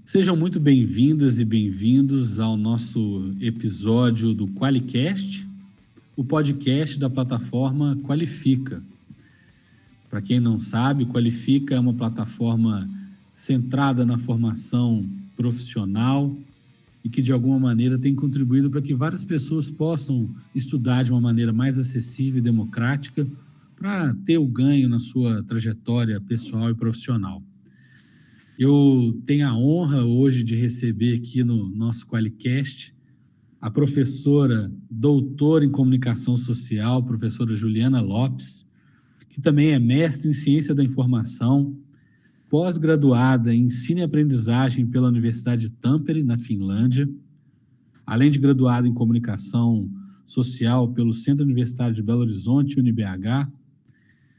Sejam muito bem-vindas e bem-vindos ao nosso episódio do QualiCast, o podcast da plataforma Qualifica. Para quem não sabe, Qualifica é uma plataforma centrada na formação profissional e que, de alguma maneira, tem contribuído para que várias pessoas possam estudar de uma maneira mais acessível e democrática para ter o ganho na sua trajetória pessoal e profissional. Eu tenho a honra hoje de receber aqui no nosso QualiCast a professora doutora em comunicação social, professora Juliana Lopes, que também é mestre em ciência da informação, pós-graduada em ensino e aprendizagem pela Universidade de Tampere, na Finlândia, além de graduada em comunicação social pelo Centro Universitário de Belo Horizonte, UniBH,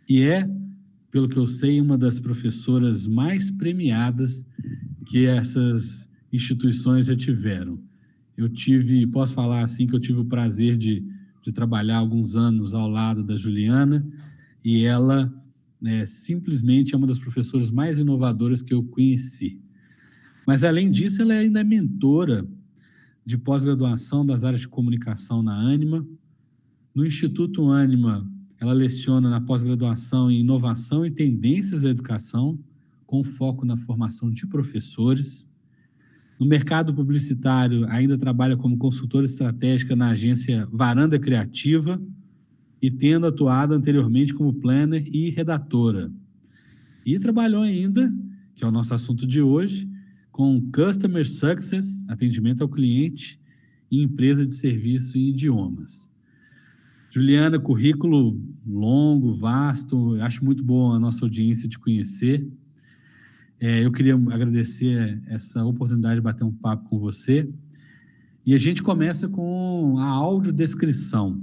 e pelo que eu sei, uma das professoras mais premiadas que essas instituições já tiveram. Posso falar assim, que eu tive o prazer de trabalhar alguns anos ao lado da Juliana, e ela simplesmente é uma das professoras mais inovadoras que eu conheci. Mas, além disso, ela ainda é mentora de pós-graduação das áreas de comunicação na Ânima. No Instituto Ânima, ela leciona na pós-graduação em inovação e tendências da educação, com foco na formação de professores. No mercado publicitário, ainda trabalha como consultora estratégica na agência Varanda Criativa e tendo atuado anteriormente como planner e redatora. E trabalhou ainda, que é o nosso assunto de hoje, com Customer Success, atendimento ao cliente e empresa de serviço em idiomas. Juliana, currículo longo, vasto, acho muito bom a nossa audiência te conhecer. Eu queria agradecer essa oportunidade de bater um papo com você. E a gente começa com a audiodescrição,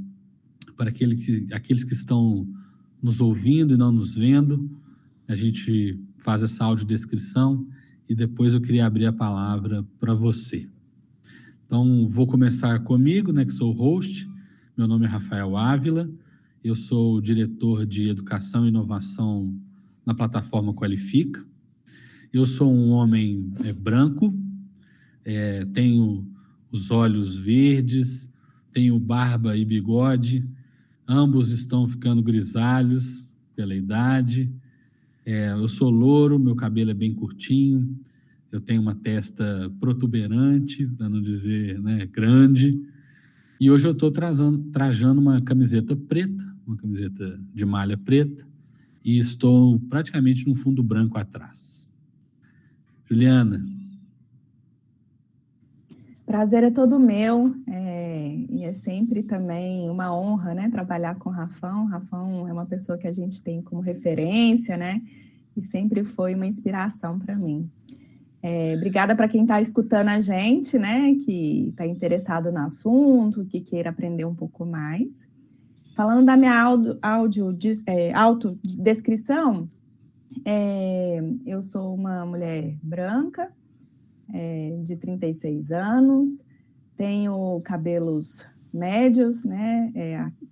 para aqueles que estão nos ouvindo e não nos vendo. A gente faz essa audiodescrição e depois eu queria abrir a palavra para você. Então, vou começar comigo, que sou o host. Meu nome é Rafael Ávila, eu sou diretor de Educação e Inovação na plataforma Qualifica. Eu sou um homem branco, tenho os olhos verdes, tenho barba e bigode, ambos estão ficando grisalhos pela idade. Eu sou louro, meu cabelo é bem curtinho, eu tenho uma testa protuberante, para não dizer grande. E hoje eu estou trajando uma camiseta preta, uma camiseta de malha preta, e estou praticamente no fundo branco atrás. Juliana. Prazer é todo meu, e é sempre também uma honra, trabalhar com o Rafão. Rafão é uma pessoa que a gente tem como referência, e sempre foi uma inspiração para mim. Obrigada para quem está escutando a gente, que está interessado no assunto, que queira aprender um pouco mais. Falando da minha autodescrição, eu sou uma mulher branca, de 36 anos, tenho cabelos médios,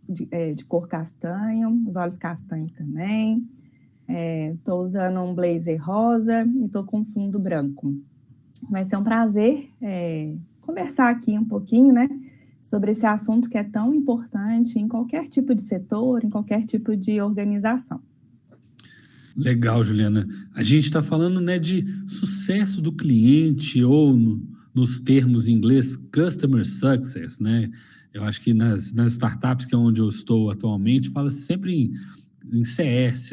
de cor castanho, os olhos castanhos também. Estou usando um blazer rosa e estou com fundo branco. Vai ser um prazer conversar aqui um pouquinho, sobre esse assunto que é tão importante em qualquer tipo de setor, em qualquer tipo de organização. Legal, Juliana. A gente está falando de sucesso do cliente, ou nos termos em inglês, Customer Success, Eu acho que nas startups, que é onde eu estou atualmente, fala-se sempre em CS,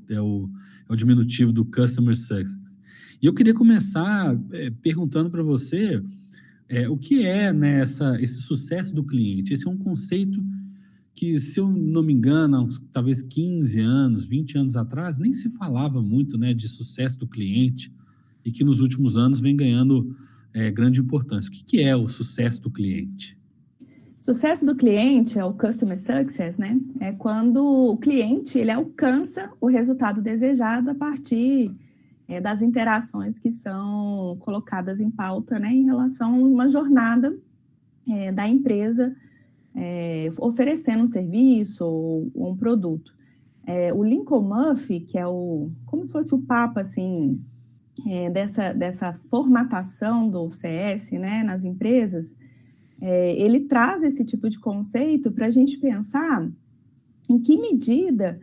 é o diminutivo do Customer Success. E eu queria começar perguntando para você o que é esse sucesso do cliente. Esse é um conceito que, se eu não me engano, há talvez 15 anos, 20 anos atrás, nem se falava muito de sucesso do cliente, e que nos últimos anos vem ganhando grande importância. O que é o sucesso do cliente? Sucesso do cliente é o Customer Success, É quando o cliente ele alcança o resultado desejado a partir das interações que são colocadas em pauta, em relação a uma jornada da empresa oferecendo um serviço ou um produto. O Lincoln Murphy, que é como se fosse o papa, assim, dessa formatação do CS, né, nas empresas, ele traz esse tipo de conceito para a gente pensar em que medida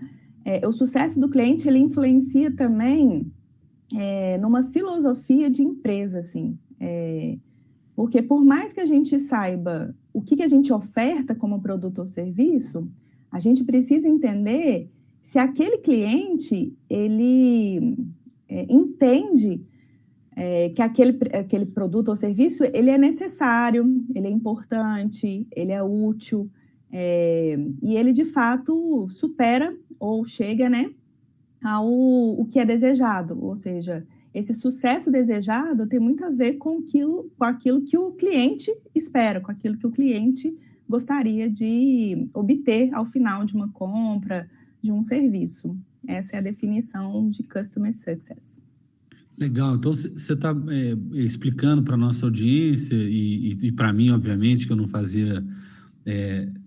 o sucesso do cliente ele influencia também numa filosofia de empresa, assim. Porque por mais que a gente saiba o que a gente oferta como produto ou serviço, a gente precisa entender se aquele cliente, ele entende que aquele produto ou serviço, ele é necessário, ele é importante, ele é útil, e ele, de fato, supera ou chega, né, ao que é desejado, ou seja, esse sucesso desejado tem muito a ver com aquilo que o cliente espera, com aquilo que o cliente gostaria de obter ao final de uma compra, de um serviço. Essa é a definição de Customer Success. Legal, então você está explicando para a nossa audiência e para mim, obviamente, que eu não fazia,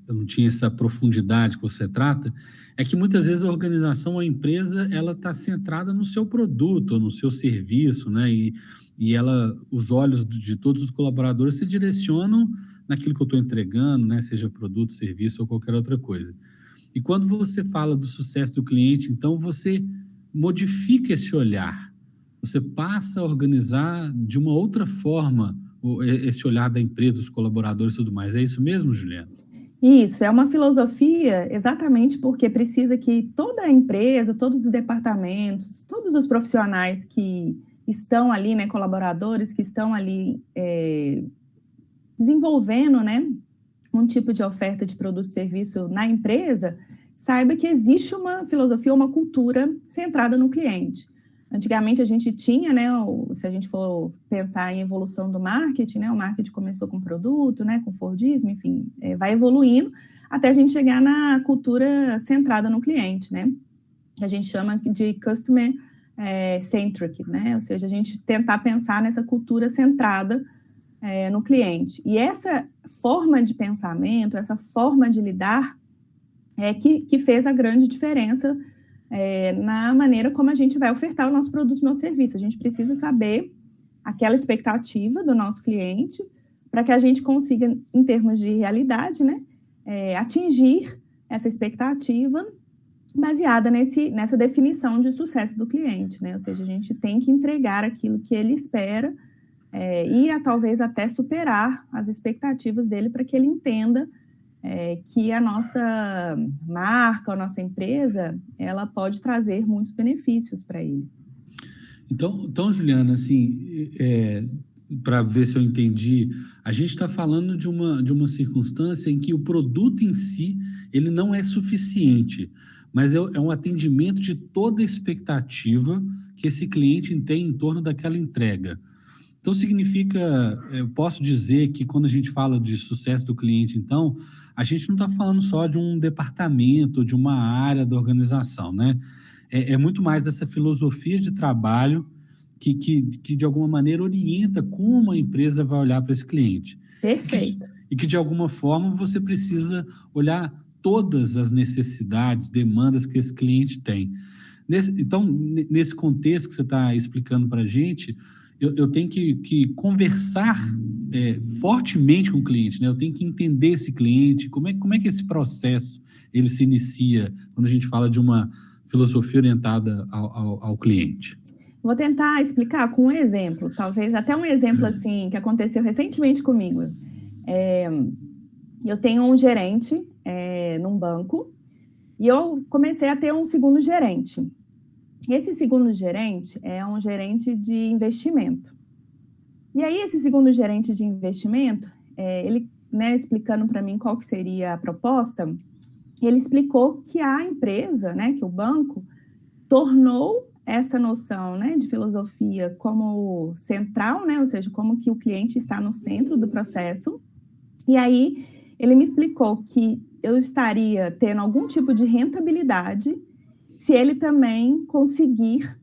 eu não tinha essa profundidade que você trata, é que muitas vezes a organização, a empresa, ela está centrada no seu produto, ou no seu serviço, né? E os olhos de todos os colaboradores se direcionam naquilo que eu estou entregando, né? Seja produto, serviço ou qualquer outra coisa. E quando você fala do sucesso do cliente, então você modifica esse olhar. Você passa a organizar de uma outra forma esse olhar da empresa, dos colaboradores e tudo mais. É isso mesmo, Juliana? Isso, é uma filosofia exatamente porque precisa que toda a empresa, todos os departamentos, todos os profissionais que estão ali, né, colaboradores que estão ali desenvolvendo, né, um tipo de oferta de produto e serviço na empresa, saiba que existe uma filosofia, uma cultura centrada no cliente. Antigamente a gente tinha, né, se a gente for pensar em evolução do marketing, né, o marketing começou com produto, né, com Fordismo, enfim, vai evoluindo até a gente chegar na cultura centrada no cliente, né, que a gente chama de customer centric, né, ou seja, a gente tentar pensar nessa cultura centrada no cliente. E essa forma de pensamento, essa forma de lidar que fez a grande diferença na maneira como a gente vai ofertar o nosso produto, o nosso serviço. A gente precisa saber aquela expectativa do nosso cliente para que a gente consiga, em termos de realidade, né, atingir essa expectativa baseada nessa definição de sucesso do cliente, né? Ou seja, a gente tem que entregar aquilo que ele espera e talvez até superar as expectativas dele para que ele entenda que a nossa marca, a nossa empresa, ela pode trazer muitos benefícios para ele. Então, Juliana, assim, para ver se eu entendi, a gente está falando de uma circunstância em que o produto em si, ele não é suficiente, mas é um atendimento de toda a expectativa que esse cliente tem em torno daquela entrega. Então, significa, eu posso dizer que quando a gente fala de sucesso do cliente, então, a gente não está falando só de um departamento, de uma área da organização, né? É muito mais essa filosofia de trabalho que de alguma maneira orienta como a empresa vai olhar para esse cliente. Perfeito. E que de alguma forma você precisa olhar todas as necessidades, demandas que esse cliente tem. Então, nesse contexto que você está explicando para a gente, eu tenho que conversar fortemente com o cliente, né? Eu tenho que entender esse cliente, como é que esse processo ele se inicia quando a gente fala de uma filosofia orientada ao cliente. Vou tentar explicar com um exemplo, talvez até um exemplo assim que aconteceu recentemente comigo. Eu tenho um gerente num banco e eu comecei a ter um segundo gerente. Esse segundo gerente é um gerente de investimento. E aí, esse segundo gerente de investimento, ele, né, explicando para mim qual que seria a proposta, ele explicou que a empresa, né, que o banco, tornou essa noção, né, de filosofia como central, né, ou seja, como que o cliente está no centro do processo. E aí, ele me explicou que eu estaria tendo algum tipo de rentabilidade se ele também conseguir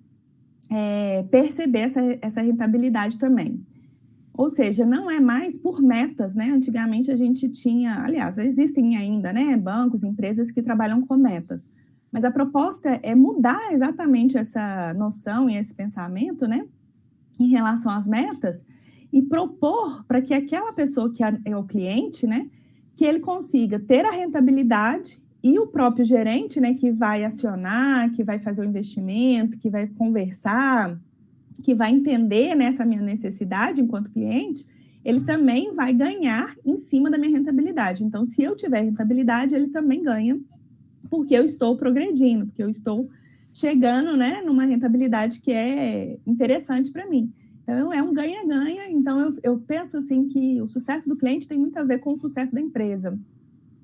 perceber essa rentabilidade também. Ou seja, não é mais por metas, né? Antigamente a gente tinha, aliás, existem ainda, né, bancos, empresas que trabalham com metas. Mas a proposta é mudar exatamente essa noção e esse pensamento, né? em relação às metas e propor para que aquela pessoa que é o cliente, né, que ele consiga ter a rentabilidade e o próprio gerente, né, que vai acionar, que vai fazer o investimento, que vai conversar, que vai entender nessa minha necessidade enquanto cliente, ele também vai ganhar em cima da minha rentabilidade. Então, se eu tiver rentabilidade, ele também ganha, porque eu estou progredindo, porque eu estou chegando, né, numa rentabilidade que é interessante para mim. Então, é um ganha-ganha. Então, eu penso assim que o sucesso do cliente tem muito a ver com o sucesso da empresa.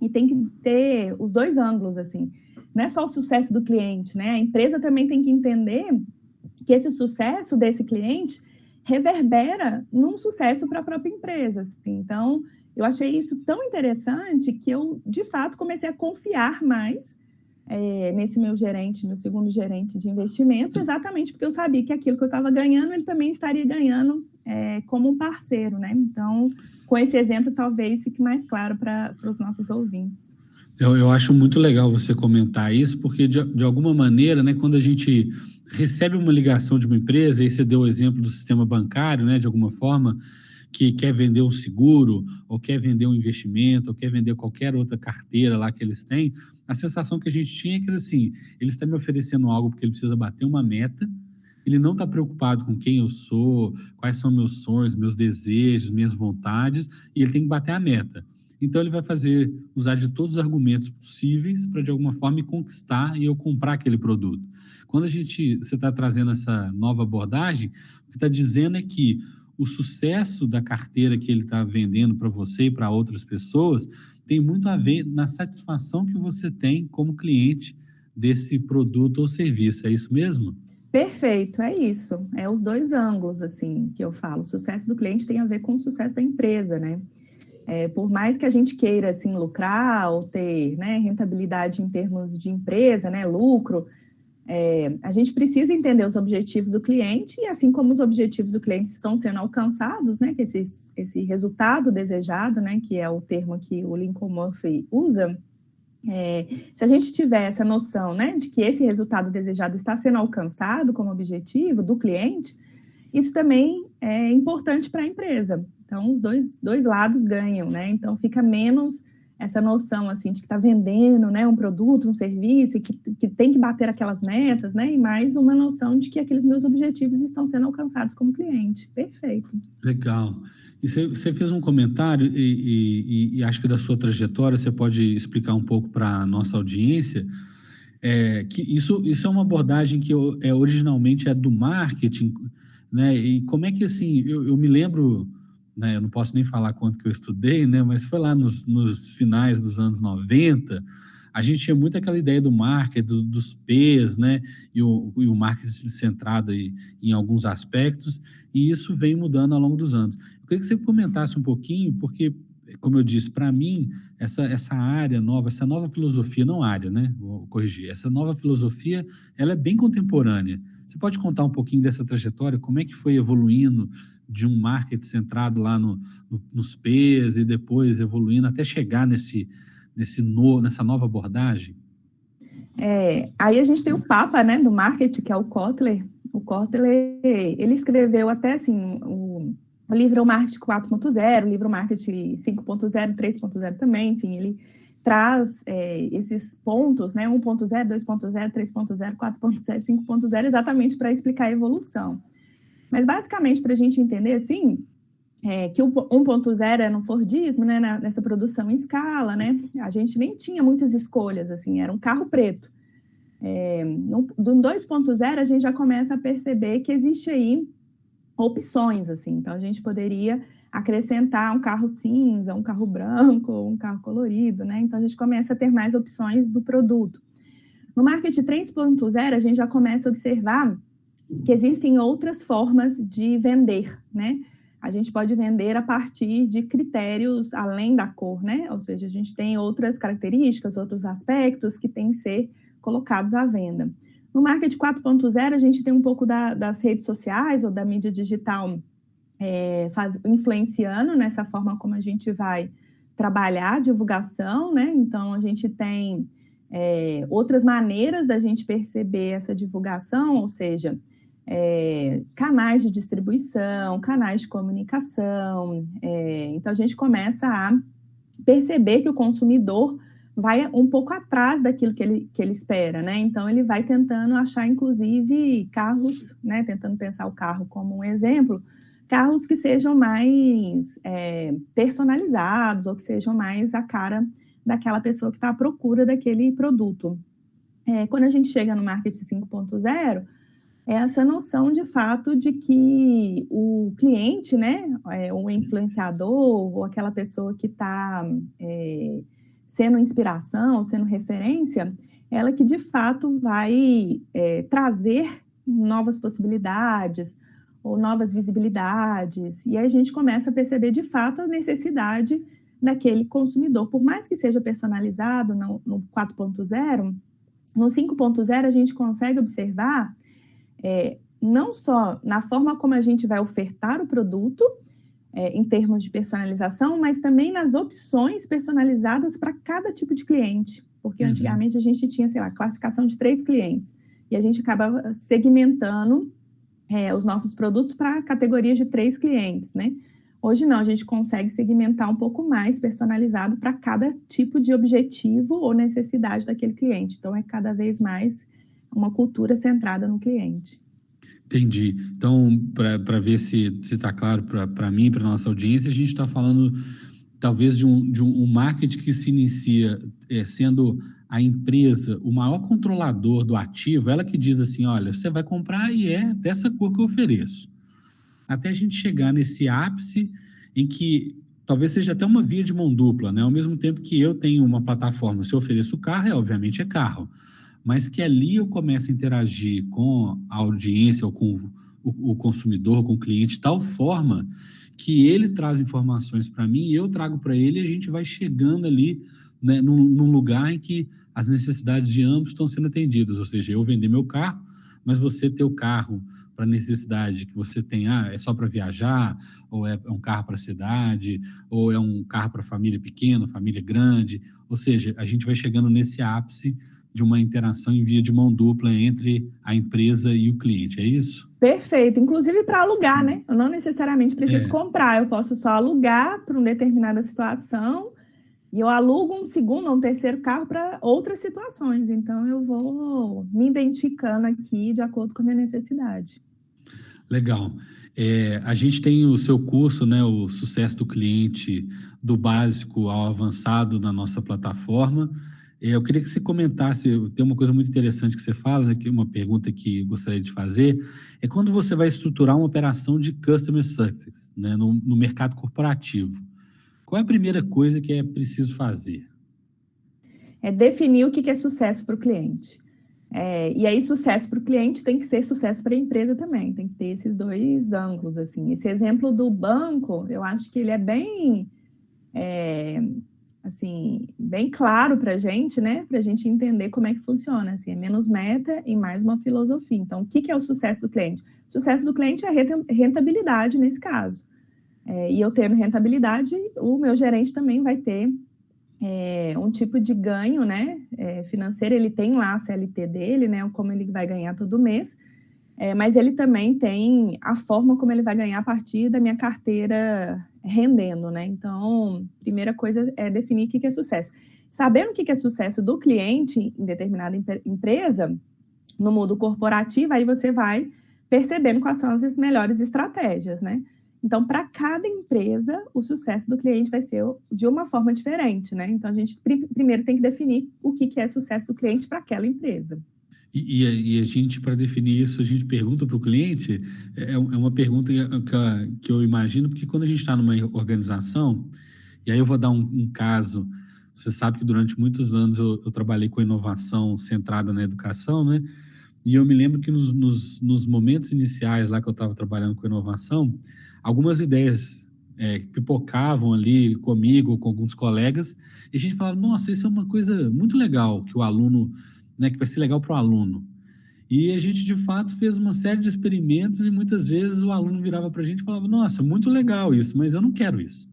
E tem que ter os dois ângulos, assim. Não é só o sucesso do cliente, né? A empresa também tem que entender que esse sucesso desse cliente reverbera num sucesso para a própria empresa. Assim. Então, eu achei isso tão interessante que eu, de fato, comecei a confiar mais nesse meu segundo gerente de investimento, exatamente porque eu sabia que aquilo que eu estava ganhando, ele também estaria ganhando como um parceiro, né? Então, com esse exemplo, talvez fique mais claro para os nossos ouvintes. Eu acho muito legal você comentar isso, porque de alguma maneira, né, quando a gente recebe uma ligação de uma empresa, aí você deu o exemplo do sistema bancário, né, de alguma forma, que quer vender um seguro, ou quer vender um investimento, ou quer vender qualquer outra carteira lá que eles têm, a sensação que a gente tinha é que, assim, ele está me oferecendo algo porque ele precisa bater uma meta, ele não está preocupado com quem eu sou, quais são meus sonhos, meus desejos, minhas vontades, e ele tem que bater a meta. Então, ele vai usar de todos os argumentos possíveis para, de alguma forma, me conquistar e eu comprar aquele produto. Quando você está trazendo essa nova abordagem, o que está dizendo é que o sucesso da carteira que ele está vendendo para você e para outras pessoas tem muito a ver na satisfação que você tem como cliente desse produto ou serviço. É isso mesmo? Perfeito, é isso. É os dois ângulos, assim, que eu falo. O sucesso do cliente tem a ver com o sucesso da empresa, né? Por mais que a gente queira, assim, lucrar ou ter, né, rentabilidade em termos de empresa, né, lucro, a gente precisa entender os objetivos do cliente e, assim como os objetivos do cliente estão sendo alcançados, né, que esse resultado desejado, né, que é o termo que o Lincoln Murphy usa, se a gente tiver essa noção, né, de que esse resultado desejado está sendo alcançado como objetivo do cliente, isso também é importante para a empresa. Então, os dois lados ganham, né? Então, fica menos essa noção, assim, de que está vendendo, né, um produto, um serviço, e que tem que bater aquelas metas, né? E mais uma noção de que aqueles meus objetivos estão sendo alcançados como cliente. Perfeito. Legal. E você fez um comentário e acho que da sua trajetória você pode explicar um pouco para a nossa audiência, que isso é uma abordagem que originalmente é do marketing, né? E como é que, assim, eu me lembro, né, eu não posso nem falar quanto que eu estudei, né, mas foi lá nos finais dos anos 90, a gente tinha muito aquela ideia do marketing, dos P's, né, e o marketing centrado em alguns aspectos, e isso vem mudando ao longo dos anos. Eu queria que você comentasse um pouquinho, porque, como eu disse, para mim, essa área nova, essa nova filosofia, não área, né, vou corrigir, essa nova filosofia, ela é bem contemporânea. Você pode contar um pouquinho dessa trajetória, como é que foi evoluindo de um marketing centrado lá nos P's e depois evoluindo até chegar nessa nova abordagem? Aí a gente tem o papa, né, do marketing, que é o Kotler. O Kotler, ele escreveu até assim o livro Marketing 4.0, o livro Marketing 5.0, 3.0 também, enfim, ele traz esses pontos, né, 1.0, 2.0, 3.0, 4.0, 5.0, exatamente para explicar a evolução. Mas, basicamente, para a gente entender, assim, que o 1.0 é no Fordismo, né, nessa produção em escala, né, a gente nem tinha muitas escolhas, assim, era um carro preto. Do 2.0, a gente já começa a perceber que existe aí opções, assim, então a gente poderia acrescentar um carro cinza, um carro branco, um carro colorido, né, então a gente começa a ter mais opções do produto. No marketing 3.0, a gente já começa a observar que existem outras formas de vender, né? A gente pode vender a partir de critérios além da cor, né? Ou seja, a gente tem outras características, outros aspectos que têm que ser colocados à venda. No marketing 4.0, a gente tem um pouco das redes sociais ou da mídia digital influenciando nessa forma como a gente vai trabalhar a divulgação, né? Então, a gente tem outras maneiras da gente perceber essa divulgação, ou seja, canais de distribuição, canais de comunicação. Então, a gente começa a perceber que o consumidor vai um pouco atrás daquilo que ele espera, né? Então, ele vai tentando achar, inclusive, carros, né? Tentando pensar o carro como um exemplo, carros que sejam mais personalizados ou que sejam mais a cara daquela pessoa que está à procura daquele produto. Quando a gente chega no marketing 5.0, é essa noção de fato de que o cliente, né, o influenciador ou aquela pessoa que está sendo inspiração, sendo referência, ela que de fato vai trazer novas possibilidades ou novas visibilidades, e aí a gente começa a perceber de fato a necessidade daquele consumidor, por mais que seja personalizado no 4.0, no 5.0 a gente consegue observar não só na forma como a gente vai ofertar o produto, em termos de personalização, mas também nas opções personalizadas para cada tipo de cliente. Porque antigamente a gente tinha, sei lá, classificação de 3 clientes. E a gente acabava segmentando os nossos produtos para categorias de 3 clientes, né? Hoje não, a gente consegue segmentar um pouco mais personalizado para cada tipo de objetivo ou necessidade daquele cliente. Então, é cada vez mais uma cultura centrada no cliente. Entendi. Então, para ver se está claro para mim e para a nossa audiência, a gente está falando talvez de um marketing que se inicia sendo a empresa o maior controlador do ativo, ela que diz assim, olha, você vai comprar e é dessa cor que eu ofereço. Até a gente chegar nesse ápice em que talvez seja até uma via de mão dupla, né? Ao mesmo tempo que eu tenho uma plataforma, se eu ofereço carro, obviamente é carro, mas que ali eu começo a interagir com a audiência ou com o consumidor, com o cliente, de tal forma que ele traz informações para mim e eu trago para ele e a gente vai chegando ali, né, num lugar em que as necessidades de ambos estão sendo atendidas, ou seja, eu vender meu carro, mas você ter o carro para a necessidade que você tem, é só para viajar, ou é um carro para a cidade, ou é um carro para família pequena, família grande, ou seja, a gente vai chegando nesse ápice de uma interação em via de mão dupla entre a empresa e o cliente, é isso? Perfeito, inclusive para alugar, né? Eu não necessariamente preciso comprar, eu posso só alugar para uma determinada situação e eu alugo um segundo ou um terceiro carro para outras situações. Então, eu vou me identificando aqui de acordo com a minha necessidade. Legal. A gente tem o seu curso, né, o Sucesso do Cliente, do básico ao avançado na nossa plataforma. Eu queria que você comentasse, tem uma coisa muito interessante que você fala, né, que uma pergunta que gostaria de fazer, é quando você vai estruturar uma operação de Customer Success, né, no mercado corporativo. Qual é a primeira coisa que é preciso fazer? É definir o que é sucesso para o cliente. E aí, sucesso para o cliente tem que ser sucesso para a empresa também, tem que ter esses 2 ângulos, assim. Esse exemplo do banco, eu acho que ele é bem, assim, bem claro para a gente, né? Para a gente entender como é que funciona, assim, é menos meta e mais uma filosofia. Então, o que é o sucesso do cliente? O sucesso do cliente é a rentabilidade nesse caso. E eu tendo rentabilidade, o meu gerente também vai ter um tipo de ganho, né, financeiro. Ele tem lá a CLT dele, né, como ele vai ganhar todo mês, mas ele também tem a forma como ele vai ganhar a partir da minha carteira rendendo, né? Então, primeira coisa é definir o que é sucesso. Sabendo o que é sucesso do cliente em determinada empresa, no mundo corporativo, aí você vai percebendo quais são as melhores estratégias, né? Então, para cada empresa, o sucesso do cliente vai ser de uma forma diferente, né? Então, a gente primeiro tem que definir o que é sucesso do cliente para aquela empresa. E a gente, para definir isso, a gente pergunta para o cliente, é uma pergunta que eu imagino, porque quando a gente está numa organização, e aí eu vou dar um caso, você sabe que durante muitos anos eu trabalhei com inovação centrada na educação, né? E eu me lembro que nos momentos iniciais lá que eu estava trabalhando com inovação, algumas ideias pipocavam ali comigo, com alguns colegas, e a gente falava, nossa, isso é uma coisa muito legal, que o aluno, né, que vai ser legal para o aluno. E a gente, de fato, fez uma série de experimentos e muitas vezes o aluno virava para a gente e falava, nossa, muito legal isso, mas eu não quero isso.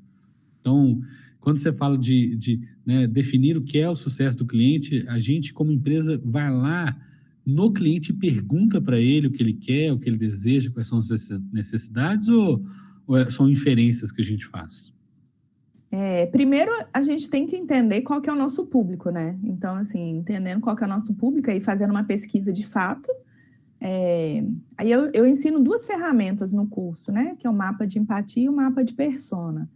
Então, quando você fala de né, definir o que é o sucesso do cliente, a gente, como empresa, vai lá no cliente e pergunta para ele o que ele quer, o que ele deseja, quais são as necessidades, ou são inferências que a gente faz? Primeiro, a gente tem que entender qual que é o nosso público, né? Então, assim, entendendo qual que é o nosso público e fazendo uma pesquisa de fato. Aí eu ensino 2 ferramentas no curso, né? Que é o mapa de empatia e o mapa de persona.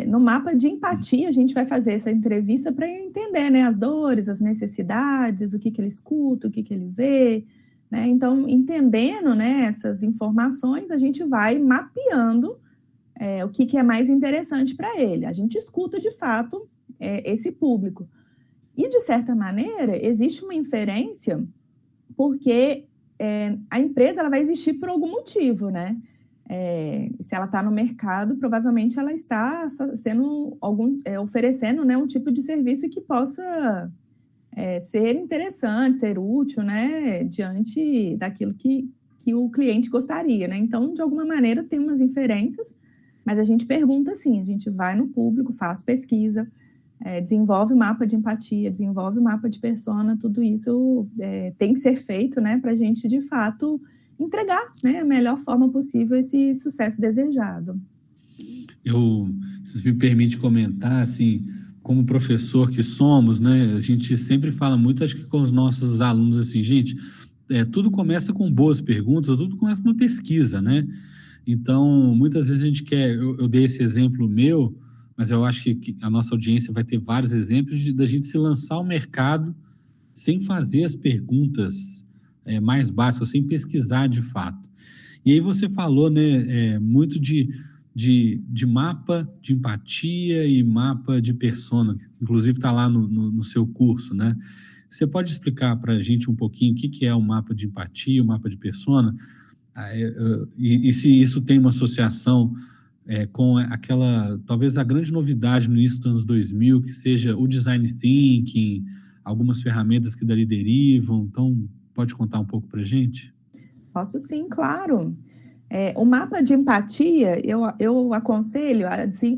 No mapa de empatia, a gente vai fazer essa entrevista para entender, né, as dores, as necessidades, o que ele escuta, o que ele vê, né? Então, entendendo, né, essas informações, a gente vai mapeando o que é mais interessante para ele. A gente escuta, de fato, esse público. E, de certa maneira, existe uma inferência, porque a empresa ela vai existir por algum motivo, né? Se ela está no mercado, provavelmente ela está sendo oferecendo, né, um tipo de serviço que possa ser interessante, ser útil, né, diante daquilo que o cliente gostaria, né? Então, de alguma maneira, tem umas inferências, mas a gente pergunta assim, a gente vai no público, faz pesquisa, desenvolve o mapa de empatia, desenvolve o mapa de persona, tudo isso tem que ser feito, né, para a gente, de fato, entregar, né, a melhor forma possível esse sucesso desejado. Se me permite comentar, assim, como professor que somos, né, a gente sempre fala muito, acho que com os nossos alunos, assim, gente, tudo começa com boas perguntas, tudo começa com uma pesquisa, né? Então, muitas vezes a gente quer, eu dei esse exemplo meu, mas eu acho que a nossa audiência vai ter vários exemplos da gente se lançar ao mercado sem fazer as perguntas mais básicas, sem pesquisar de fato. E aí você falou, né, muito de mapa de empatia e mapa de persona, que inclusive está lá no seu curso, né? Você pode explicar para a gente um pouquinho o que é o mapa de empatia, o mapa de persona, e se isso tem uma associação com aquela, talvez a grande novidade no início dos anos 2000, que seja o design thinking, algumas ferramentas que dali derivam. Então, pode contar um pouco para a gente? Posso sim, claro. O mapa de empatia, eu aconselho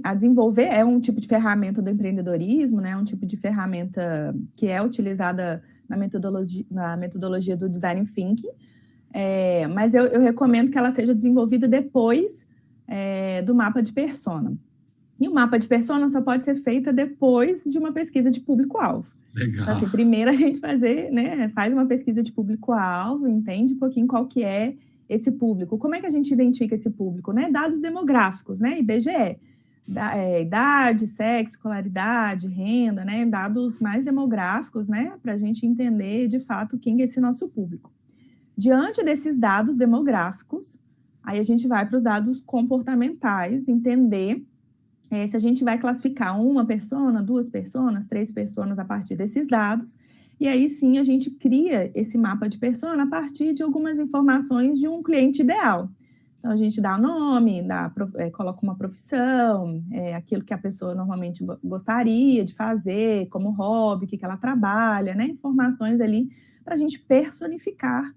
a desenvolver, é um tipo de ferramenta do empreendedorismo, né? Um tipo de ferramenta que é utilizada na metodologia do design thinking, mas eu recomendo que ela seja desenvolvida depois do mapa de persona. E o mapa de persona só pode ser feita depois de uma pesquisa de público-alvo. Legal. Então, assim, primeiro a gente faz uma pesquisa de público-alvo, entende um pouquinho qual que é esse público. Como é que a gente identifica esse público? Né? Dados demográficos, né? IBGE. Idade, sexo, escolaridade, renda, né? Dados mais demográficos, né? Para a gente entender, de fato, quem é esse nosso público. Diante desses dados demográficos, aí a gente vai para os dados comportamentais, entender se a gente vai classificar uma persona, 2 personas, 3 personas a partir desses dados, e aí sim a gente cria esse mapa de persona a partir de algumas informações de um cliente ideal. Então a gente dá o nome, coloca uma profissão, aquilo que a pessoa normalmente gostaria de fazer, como hobby, o que ela trabalha, né? Informações ali para a gente personificar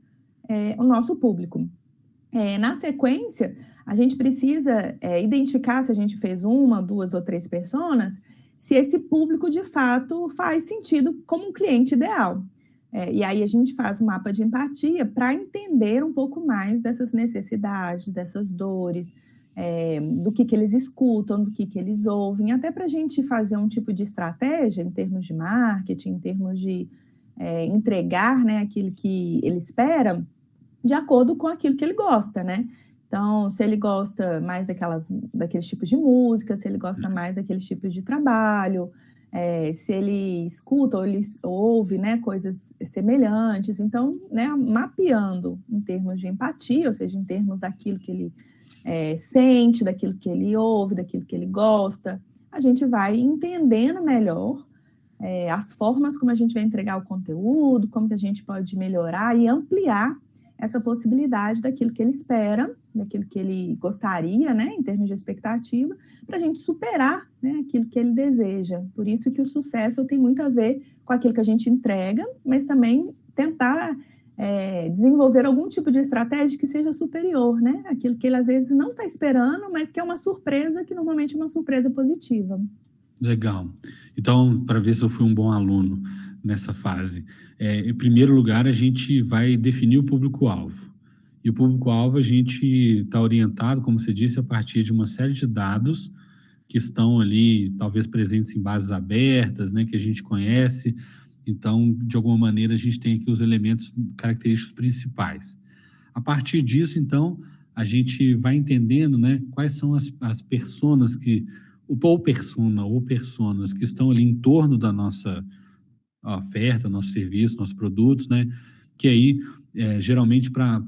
o nosso público. Na sequência, a gente precisa identificar, se a gente fez 1, 2 ou 3 personas, se esse público, de fato, faz sentido como um cliente ideal. E aí a gente faz um mapa de empatia para entender um pouco mais dessas necessidades, dessas dores, do que eles escutam, do que eles ouvem, até para a gente fazer um tipo de estratégia em termos de marketing, em termos de entregar, né, aquilo que ele espera, de acordo com aquilo que ele gosta, né? Então, se ele gosta mais daqueles tipos de música, se ele gosta mais daqueles tipos de trabalho, se ele escuta ou ele ouve, né, coisas semelhantes. Então, né, mapeando em termos de empatia, ou seja, em termos daquilo que ele sente, daquilo que ele ouve, daquilo que ele gosta, a gente vai entendendo melhor as formas como a gente vai entregar o conteúdo, como que a gente pode melhorar e ampliar essa possibilidade daquilo que ele espera, daquilo que ele gostaria, né, em termos de expectativa, para a gente superar, né, aquilo que ele deseja. Por isso que o sucesso tem muito a ver com aquilo que a gente entrega, mas também tentar desenvolver algum tipo de estratégia que seja superior, né, aquilo que ele às vezes não está esperando, mas que é uma surpresa, que normalmente é uma surpresa positiva. Legal. Então, para ver se eu fui um bom aluno nessa fase, em primeiro lugar, a gente vai definir o público-alvo. E o público-alvo a gente está orientado, como você disse, a partir de uma série de dados que estão ali, talvez presentes em bases abertas, né, que a gente conhece. Então, de alguma maneira, a gente tem aqui os elementos característicos principais. A partir disso, então, a gente vai entendendo, né, quais são as personas que, ou persona, ou personas que estão ali em torno da nossa oferta, nosso serviço, nossos produtos, né, que aí, geralmente, para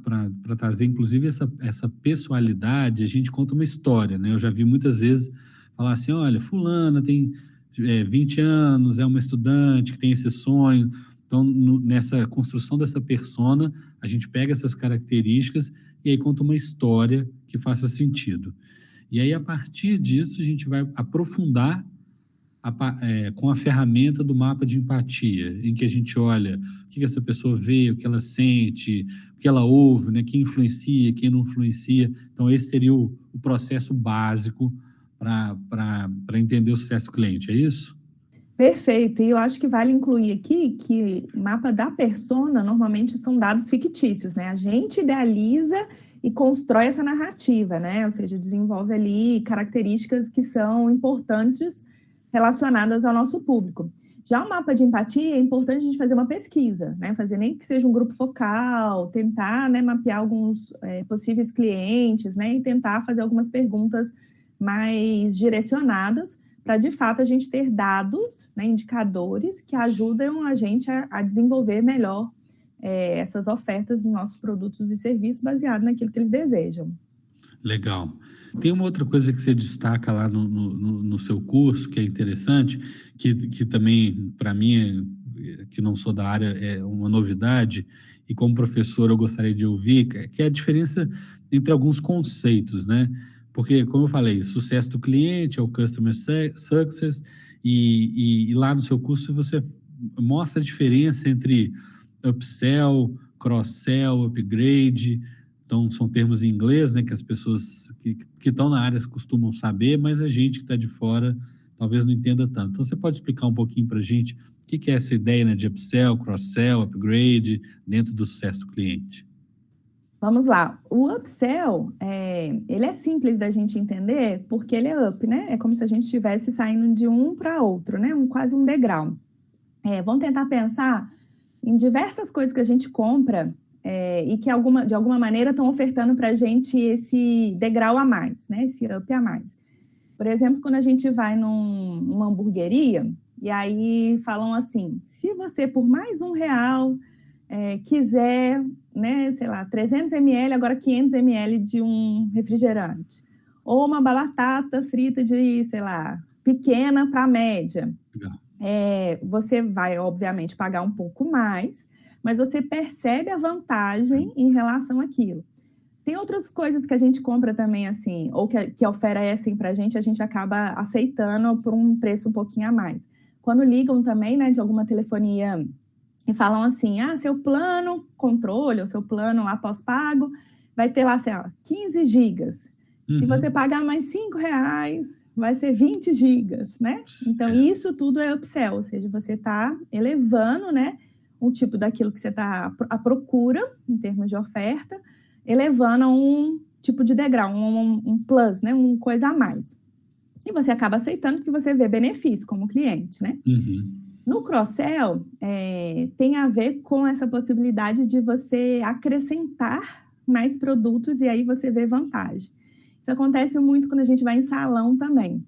trazer, inclusive, essa pessoalidade, a gente conta uma história, né? Eu já vi muitas vezes falar assim, olha, fulana tem 20 anos, é uma estudante que tem esse sonho. Então, nessa construção dessa persona, a gente pega essas características e aí conta uma história que faça sentido. E aí, a partir disso, a gente vai aprofundar com a ferramenta do mapa de empatia, em que a gente olha o que essa pessoa vê, o que ela sente, o que ela ouve, né, quem influencia, quem não influencia. Então, esse seria o processo básico para entender o sucesso do cliente, é isso? Perfeito, e eu acho que vale incluir aqui que mapa da persona normalmente são dados fictícios, né? A gente idealiza e constrói essa narrativa, né? Ou seja, desenvolve ali características que são importantes relacionadas ao nosso público. Já o mapa de empatia, é importante a gente fazer uma pesquisa, né? Fazer nem que seja um grupo focal, tentar, né, mapear alguns possíveis clientes, né? E tentar fazer algumas perguntas mais direcionadas para, de fato, a gente ter dados, né, indicadores que ajudam a gente a desenvolver melhor essas ofertas dos nossos produtos e serviços baseado naquilo que eles desejam. Legal. Tem uma outra coisa que você destaca lá no seu curso, que é interessante, que também, para mim, que não sou da área, é uma novidade, e como professor eu gostaria de ouvir, que é a diferença entre alguns conceitos, né? Porque, como eu falei, sucesso do cliente é o Customer Success, e lá no seu curso você mostra a diferença entre upsell, cross-sell, upgrade. Então, são termos em inglês, né, que as pessoas que estão na área costumam saber, mas a gente que está de fora talvez não entenda tanto. Então, você pode explicar um pouquinho para a gente o que é essa ideia, né, de upsell, cross-sell, upgrade, dentro do sucesso do cliente? Vamos lá. O upsell, ele é simples da gente entender porque ele é up, né? É como se a gente estivesse saindo de um para outro, né? Quase um degrau. Vamos tentar pensar em diversas coisas que a gente compra e que de alguma maneira estão ofertando para a gente esse degrau a mais, né? Esse up a mais. Por exemplo, quando a gente vai numa hamburgueria e aí falam assim, se você por mais R$1 quiser, né, sei lá, 300 ml, agora 500 ml de um refrigerante. Ou uma batata frita de, sei lá, pequena para média. Você vai, obviamente, pagar um pouco mais, mas você percebe a vantagem em relação àquilo. Tem outras coisas que a gente compra também, assim, ou que oferecem para a gente acaba aceitando por um preço um pouquinho a mais. Quando ligam também, né, de alguma telefonia e falam assim, seu plano controle, ou seu plano lá pós-pago, vai ter lá, sei lá, 15 gigas. Uhum. Se você pagar mais R$5, vai ser 20 gigas, né? Então, isso tudo é upsell, ou seja, você está elevando, né, o tipo daquilo que você está à procura, em termos de oferta, elevando a um tipo de degrau, um plus, né, uma coisa a mais. E você acaba aceitando porque você vê benefício como cliente, né? Uhum. No cross-sell, tem a ver com essa possibilidade de você acrescentar mais produtos e aí você vê vantagem. Isso acontece muito quando a gente vai em salão também.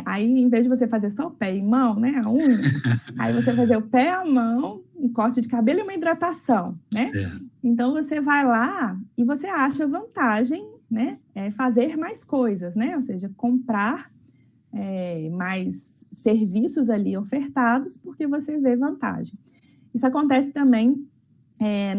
Aí, em vez de você fazer só o pé e mão, né, a unha, aí você vai fazer o pé, a mão, um corte de cabelo e uma hidratação, né? Então, você vai lá e você acha vantagem, né, fazer mais coisas, né? Ou seja, comprar mais serviços ali ofertados porque você vê vantagem. Isso acontece também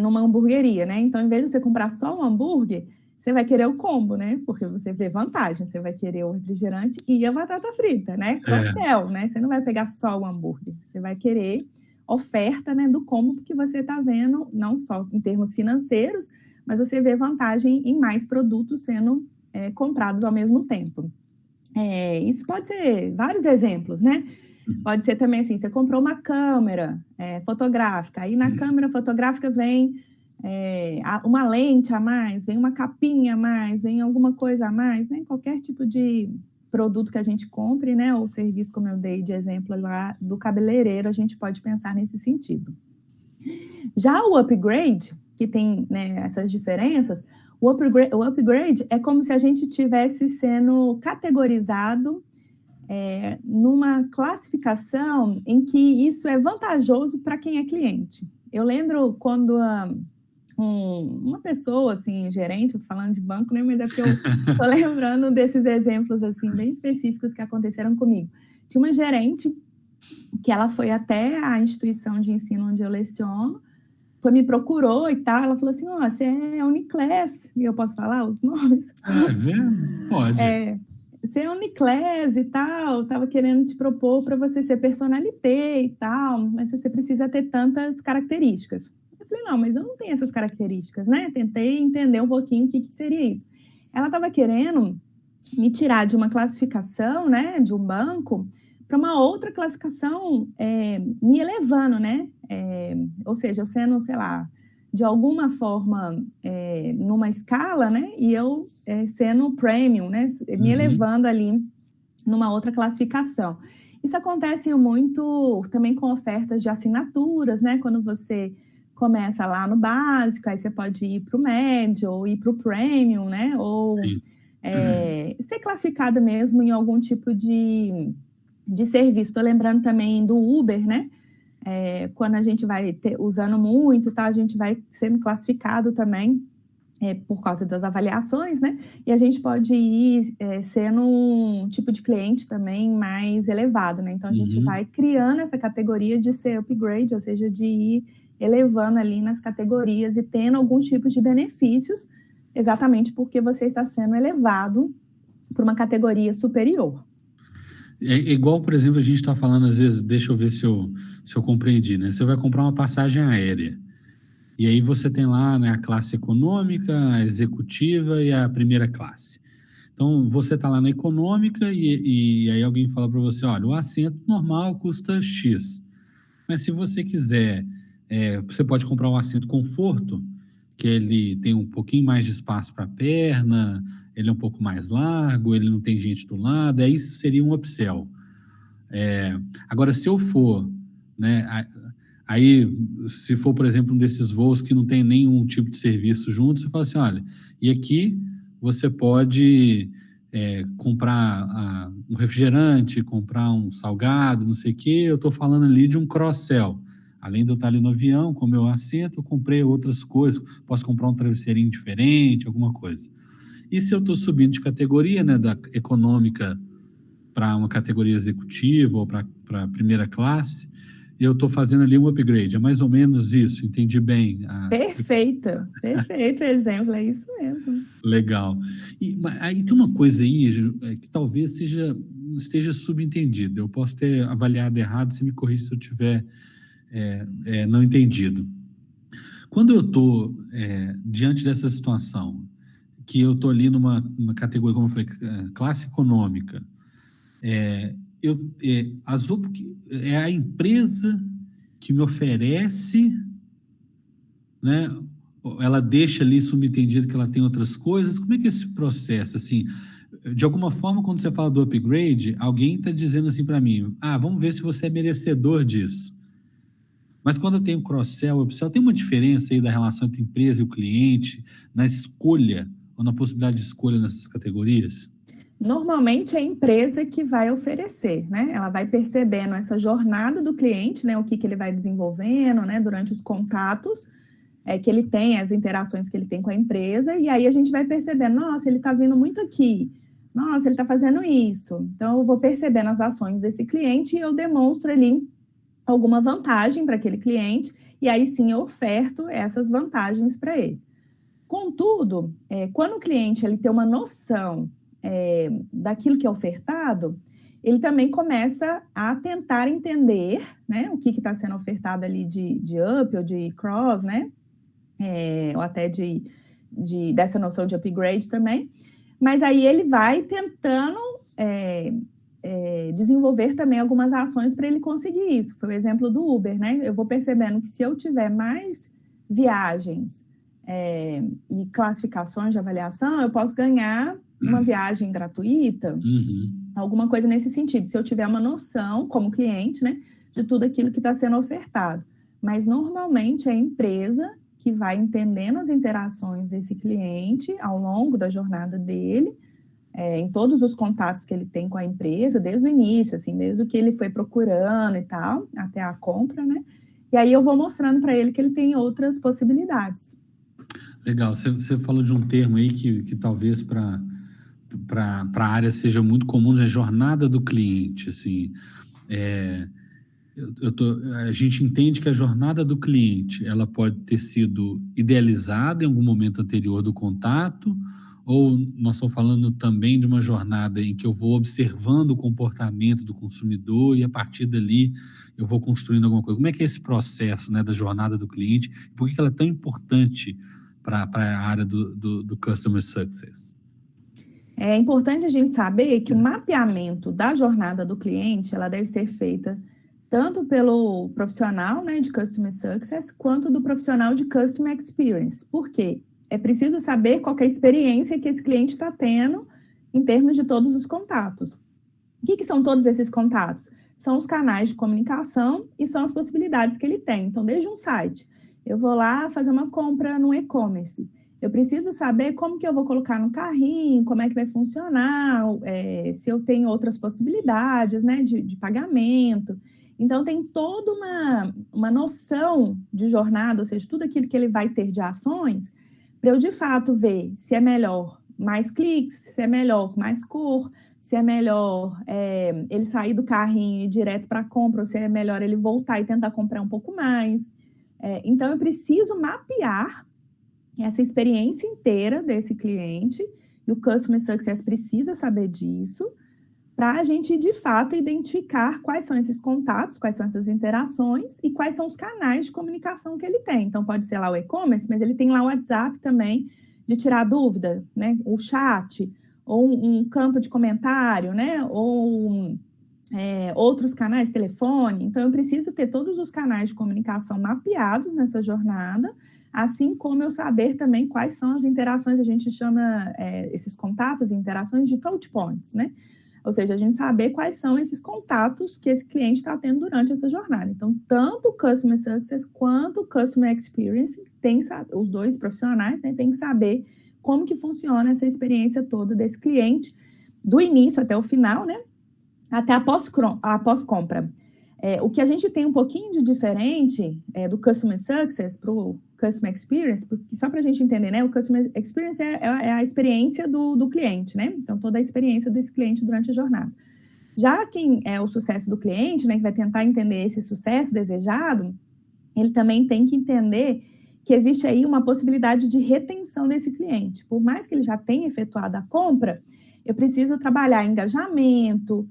numa hamburgueria, né? Então, em vez de você comprar só um hambúrguer, você vai querer o combo, né? Porque você vê vantagem, você vai querer o refrigerante e a batata frita, né? Cross-sell, né? Você não vai pegar só o hambúrguer, você vai querer oferta, né, do combo, porque você está vendo, não só em termos financeiros, mas você vê vantagem em mais produtos sendo comprados ao mesmo tempo. Isso pode ser vários exemplos, né? Pode ser também assim, você comprou uma câmera fotográfica, aí na câmera fotográfica vem uma lente a mais, vem uma capinha a mais, vem alguma coisa a mais, né? Qualquer tipo de produto que a gente compre, né? Ou serviço, como eu dei de exemplo lá do cabeleireiro, a gente pode pensar nesse sentido. Já o upgrade, que tem, né, essas diferenças, o upgrade é como se a gente estivesse sendo categorizado numa classificação em que isso é vantajoso para quem é cliente. Eu lembro quando uma pessoa, assim, gerente, falando de banco, né, mas é porque eu estou lembrando desses exemplos, assim, bem específicos que aconteceram comigo. Tinha uma gerente que ela foi até a instituição de ensino onde eu leciono, me procurou e tal, ela falou assim, você é Uniclass, e eu posso falar os nomes? Pode. Você é Uniclass e tal, estava querendo te propor para você ser personalité e tal, mas você precisa ter tantas características. Eu falei, não, mas eu não tenho essas características, né? Tentei entender um pouquinho o que seria isso. Ela estava querendo me tirar de uma classificação, né, de um banco, para uma outra classificação, me elevando, né? Ou seja, eu sendo, sei lá, de alguma forma, numa escala, né? E eu sendo premium, né? Me elevando ali numa outra classificação. Isso acontece muito também com ofertas de assinaturas, né? Quando você começa lá no básico, aí você pode ir para o médio, ou ir para o premium, né? Ou ser classificada mesmo em algum tipo de serviço. Estou lembrando também do Uber, né? Quando a gente vai usando muito, tá? A gente vai sendo classificado também por causa das avaliações, né? E a gente pode ir sendo um tipo de cliente também mais elevado, né? Então, a gente vai criando essa categoria de ser upgrade, ou seja, de ir elevando ali nas categorias e tendo algum tipo de benefícios, exatamente porque você está sendo elevado para uma categoria superior. É igual, por exemplo, a gente está falando, às vezes, deixa eu ver se eu compreendi, né? Você vai comprar uma passagem aérea, e aí você tem lá, né, a classe econômica, a executiva e a primeira classe. Então, você está lá na econômica e aí alguém fala para você, olha, o assento normal custa X, mas se você quiser, você pode comprar um assento conforto, que ele tem um pouquinho mais de espaço para a perna, ele é um pouco mais largo, ele não tem gente do lado, aí isso seria um upsell. Agora, se eu for, né, aí, se for, por exemplo, um desses voos que não tem nenhum tipo de serviço junto, você fala assim, olha, e aqui você pode comprar um refrigerante, comprar um salgado, não sei o quê, eu estou falando ali de um cross-sell. Além de eu estar ali no avião, com o meu assento, eu comprei outras coisas, posso comprar um travesseirinho diferente, alguma coisa. E se eu estou subindo de categoria, né, da econômica para uma categoria executiva ou para a primeira classe, eu estou fazendo ali um upgrade. É mais ou menos isso, entendi bem. Perfeito exemplo, é isso mesmo. Legal. Aí tem uma coisa aí que talvez esteja subentendida. Eu posso ter avaliado errado, você me corrige se eu tiver não entendido. Quando eu estou diante dessa situação, que eu estou ali numa categoria, como eu falei, classe econômica, é a empresa que me oferece, né? Ela deixa ali subentendido que ela tem outras coisas. Como é que é esse processo, assim? De alguma forma, quando você fala do upgrade, alguém está dizendo assim para mim, vamos ver se você é merecedor disso. Mas quando eu tenho cross-sell, upsell, tem uma diferença aí da relação entre a empresa e o cliente, na escolha, ou na possibilidade de escolha nessas categorias? Normalmente é a empresa que vai oferecer, né? Ela vai percebendo essa jornada do cliente, né? O que ele vai desenvolvendo, né? Durante os contatos que ele tem, as interações que ele tem com a empresa, e aí a gente vai percebendo, nossa, ele está vindo muito aqui, nossa, ele está fazendo isso. Então, eu vou percebendo as ações desse cliente e eu demonstro ali alguma vantagem para aquele cliente, e aí sim eu oferto essas vantagens para ele. Contudo, quando o cliente ele tem uma noção daquilo que é ofertado, ele também começa a tentar entender, né, o que está sendo ofertado ali de up ou de cross, né, ou até dessa noção de upgrade também, mas aí ele vai tentando desenvolver também algumas ações para ele conseguir isso. Foi o exemplo do Uber, né? Eu vou percebendo que se eu tiver mais viagens e classificações de avaliação, eu posso ganhar uma viagem gratuita, alguma coisa nesse sentido, se eu tiver uma noção, como cliente, né, de tudo aquilo que está sendo ofertado. Mas, normalmente, é a empresa que vai entendendo as interações desse cliente ao longo da jornada dele, em todos os contatos que ele tem com a empresa, desde o início, assim, desde o que ele foi procurando e tal, até a compra, né? E aí eu vou mostrando para ele que ele tem outras possibilidades. Legal, você falou de um termo aí que talvez para a área seja muito comum, né? Jornada do cliente, assim. A gente entende que a jornada do cliente ela pode ter sido idealizada em algum momento anterior do contato, ou nós estamos falando também de uma jornada em que eu vou observando o comportamento do consumidor e a partir dali eu vou construindo alguma coisa. Como é que é esse processo, né, da jornada do cliente? Por que ela é tão importante para a área do Customer Success? É importante a gente saber que o mapeamento da jornada do cliente ela deve ser feita tanto pelo profissional, né, de Customer Success, quanto do profissional de Customer Experience. Por quê? É preciso saber qual que é a experiência que esse cliente está tendo em termos de todos os contatos. O que são todos esses contatos? São os canais de comunicação e são as possibilidades que ele tem. Então, desde um site, eu vou lá fazer uma compra no e-commerce. Eu preciso saber como que eu vou colocar no carrinho, como é que vai funcionar, se eu tenho outras possibilidades, né, de pagamento. Então, tem toda uma noção de jornada, ou seja, tudo aquilo que ele vai ter de ações, para eu, de fato, ver se é melhor mais cliques, se é melhor mais cor, se é melhor ele sair do carrinho e ir direto para a compra, ou se é melhor ele voltar e tentar comprar um pouco mais. Então, eu preciso mapear essa experiência inteira desse cliente, e o Customer Success precisa saber disso, para a gente, de fato, identificar quais são esses contatos, quais são essas interações e quais são os canais de comunicação que ele tem. Então, pode ser lá o e-commerce, mas ele tem lá o WhatsApp também, de tirar dúvida, né? O chat, ou um campo de comentário, né? Ou outros canais, telefone. Então, eu preciso ter todos os canais de comunicação mapeados nessa jornada, assim como eu saber também quais são as interações, a gente chama esses contatos e interações de touch points, né? Ou seja, a gente saber quais são esses contatos que esse cliente está tendo durante essa jornada. Então, tanto o Customer Success quanto o Customer Experience, os dois profissionais, né, têm que saber como que funciona essa experiência toda desse cliente, do início até o final, né, até a pós-compra. O que a gente tem um pouquinho de diferente do Customer Success para o Customer Experience, porque só para a gente entender, né, o Customer Experience é a experiência do cliente, né? Então, toda a experiência desse cliente durante a jornada. Já quem é o sucesso do cliente, né, que vai tentar entender esse sucesso desejado, ele também tem que entender que existe aí uma possibilidade de retenção desse cliente. Por mais que ele já tenha efetuado a compra, eu preciso trabalhar engajamento,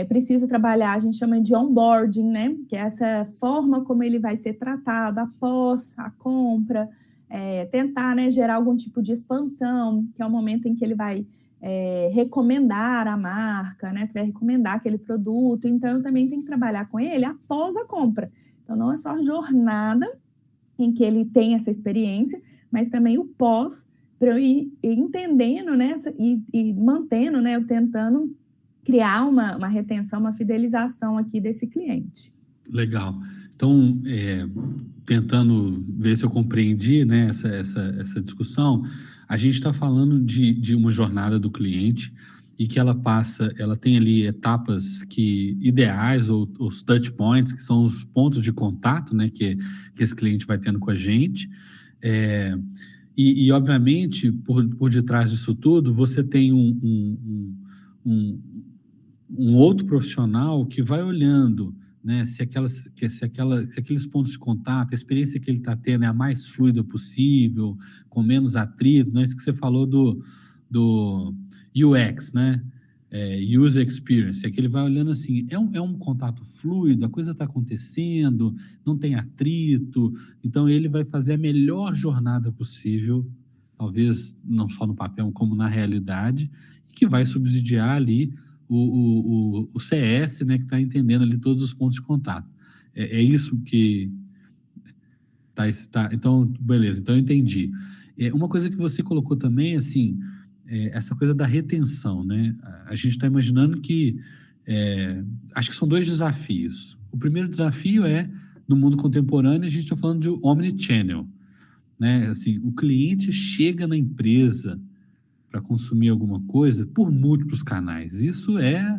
preciso trabalhar, a gente chama de onboarding, né? Que é essa forma como ele vai ser tratado após a compra, tentar, né, gerar algum tipo de expansão, que é o momento em que ele vai recomendar a marca, né? Que vai recomendar aquele produto. Então, eu também tenho que trabalhar com ele após a compra. Então, não é só a jornada em que ele tem essa experiência, mas também o pós, para eu ir entendendo, né? E mantendo, né? Eu tentando criar uma retenção, uma fidelização aqui desse cliente. Legal. Então, tentando ver se eu compreendi, né, essa discussão, a gente está falando de uma jornada do cliente e que ela tem ali etapas ideais, ou os touch points, que são os pontos de contato, né, que esse cliente vai tendo com a gente. E obviamente, por detrás disso tudo, você tem um outro profissional que vai olhando, né, se aqueles pontos de contato, a experiência que ele está tendo é a mais fluida possível, com menos atrito, né? Isso que você falou do UX, né? User Experience, é que ele vai olhando assim, é um contato fluido, a coisa está acontecendo, não tem atrito, então ele vai fazer a melhor jornada possível, talvez não só no papel, como na realidade, que vai subsidiar ali o CS, né, que está entendendo ali todos os pontos de contato. É isso que tá. Então, beleza, então eu entendi. Uma coisa que você colocou também, assim, essa coisa da retenção, né? A gente está imaginando que acho que são dois desafios. O primeiro desafio no mundo contemporâneo, a gente está falando de omnichannel, né? Assim, o cliente chega na empresa para consumir alguma coisa por múltiplos canais. Isso é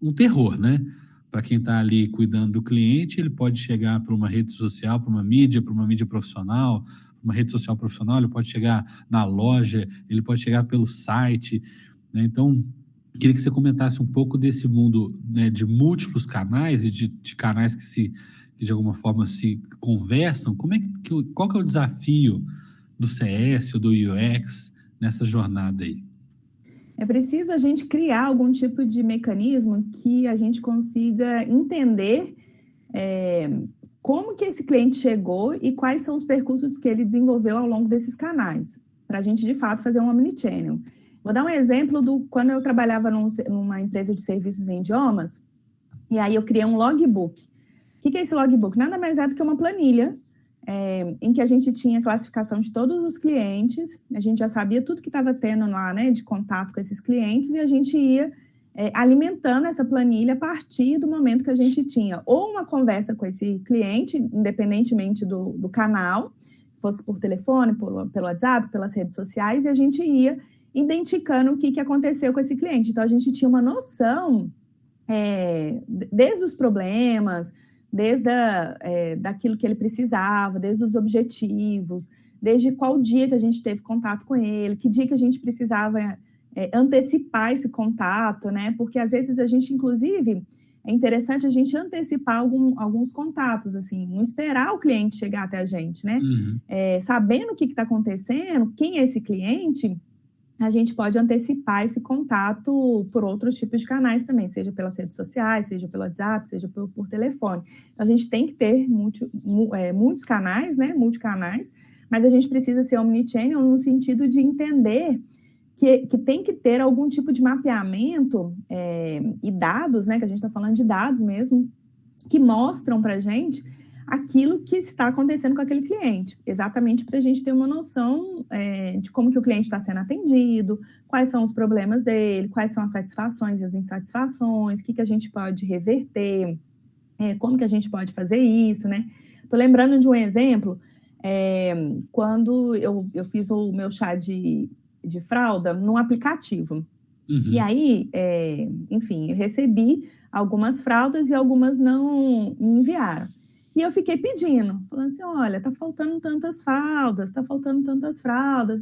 um terror, né? Para quem está ali cuidando do cliente, ele pode chegar para uma rede social, para uma mídia profissional, uma rede social profissional, ele pode chegar na loja, ele pode chegar pelo site, né? Então, queria que você comentasse um pouco desse mundo, né, de múltiplos canais e de canais que de alguma forma se conversam. Qual que é o desafio do CS ou do UX nessa jornada aí? É preciso a gente criar algum tipo de mecanismo que a gente consiga entender como que esse cliente chegou e quais são os percursos que ele desenvolveu ao longo desses canais, para a gente, de fato, fazer um omnichannel. Vou dar um exemplo quando eu trabalhava numa empresa de serviços em idiomas, e aí eu criei um logbook. O que é esse logbook? Nada mais é do que uma planilha, em que a gente tinha classificação de todos os clientes, a gente já sabia tudo que estava tendo lá, né, de contato com esses clientes, e a gente ia alimentando essa planilha a partir do momento que a gente tinha ou uma conversa com esse cliente, independentemente do canal, fosse por telefone, pelo WhatsApp, pelas redes sociais, e a gente ia identificando o que aconteceu com esse cliente. Então, a gente tinha uma noção desde os problemas, desde daquilo que ele precisava, desde os objetivos, desde qual dia que a gente teve contato com ele, que dia que a gente precisava antecipar esse contato, né? Porque às vezes a gente, inclusive, é interessante a gente antecipar alguns contatos, assim, não esperar o cliente chegar até a gente, né? Uhum. Sabendo o que está acontecendo, quem é esse cliente, a gente pode antecipar esse contato por outros tipos de canais também, seja pelas redes sociais, seja pelo WhatsApp, seja por telefone. Então, a gente tem que ter muitos canais, né, multicanais, mas a gente precisa ser omnichannel no sentido de entender que tem que ter algum tipo de mapeamento e dados, né, que a gente está falando de dados mesmo, que mostram para a gente aquilo que está acontecendo com aquele cliente, exatamente para a gente ter uma noção de como que o cliente está sendo atendido, quais são os problemas dele, quais são as satisfações e as insatisfações, o que a gente pode reverter, como que a gente pode fazer isso, né? Estou lembrando de um exemplo, quando eu fiz o meu chá de fralda num aplicativo. Uhum. E aí, enfim, eu recebi algumas fraldas e algumas não me enviaram. E eu fiquei pedindo, falando assim, olha, tá faltando tantas fraldas.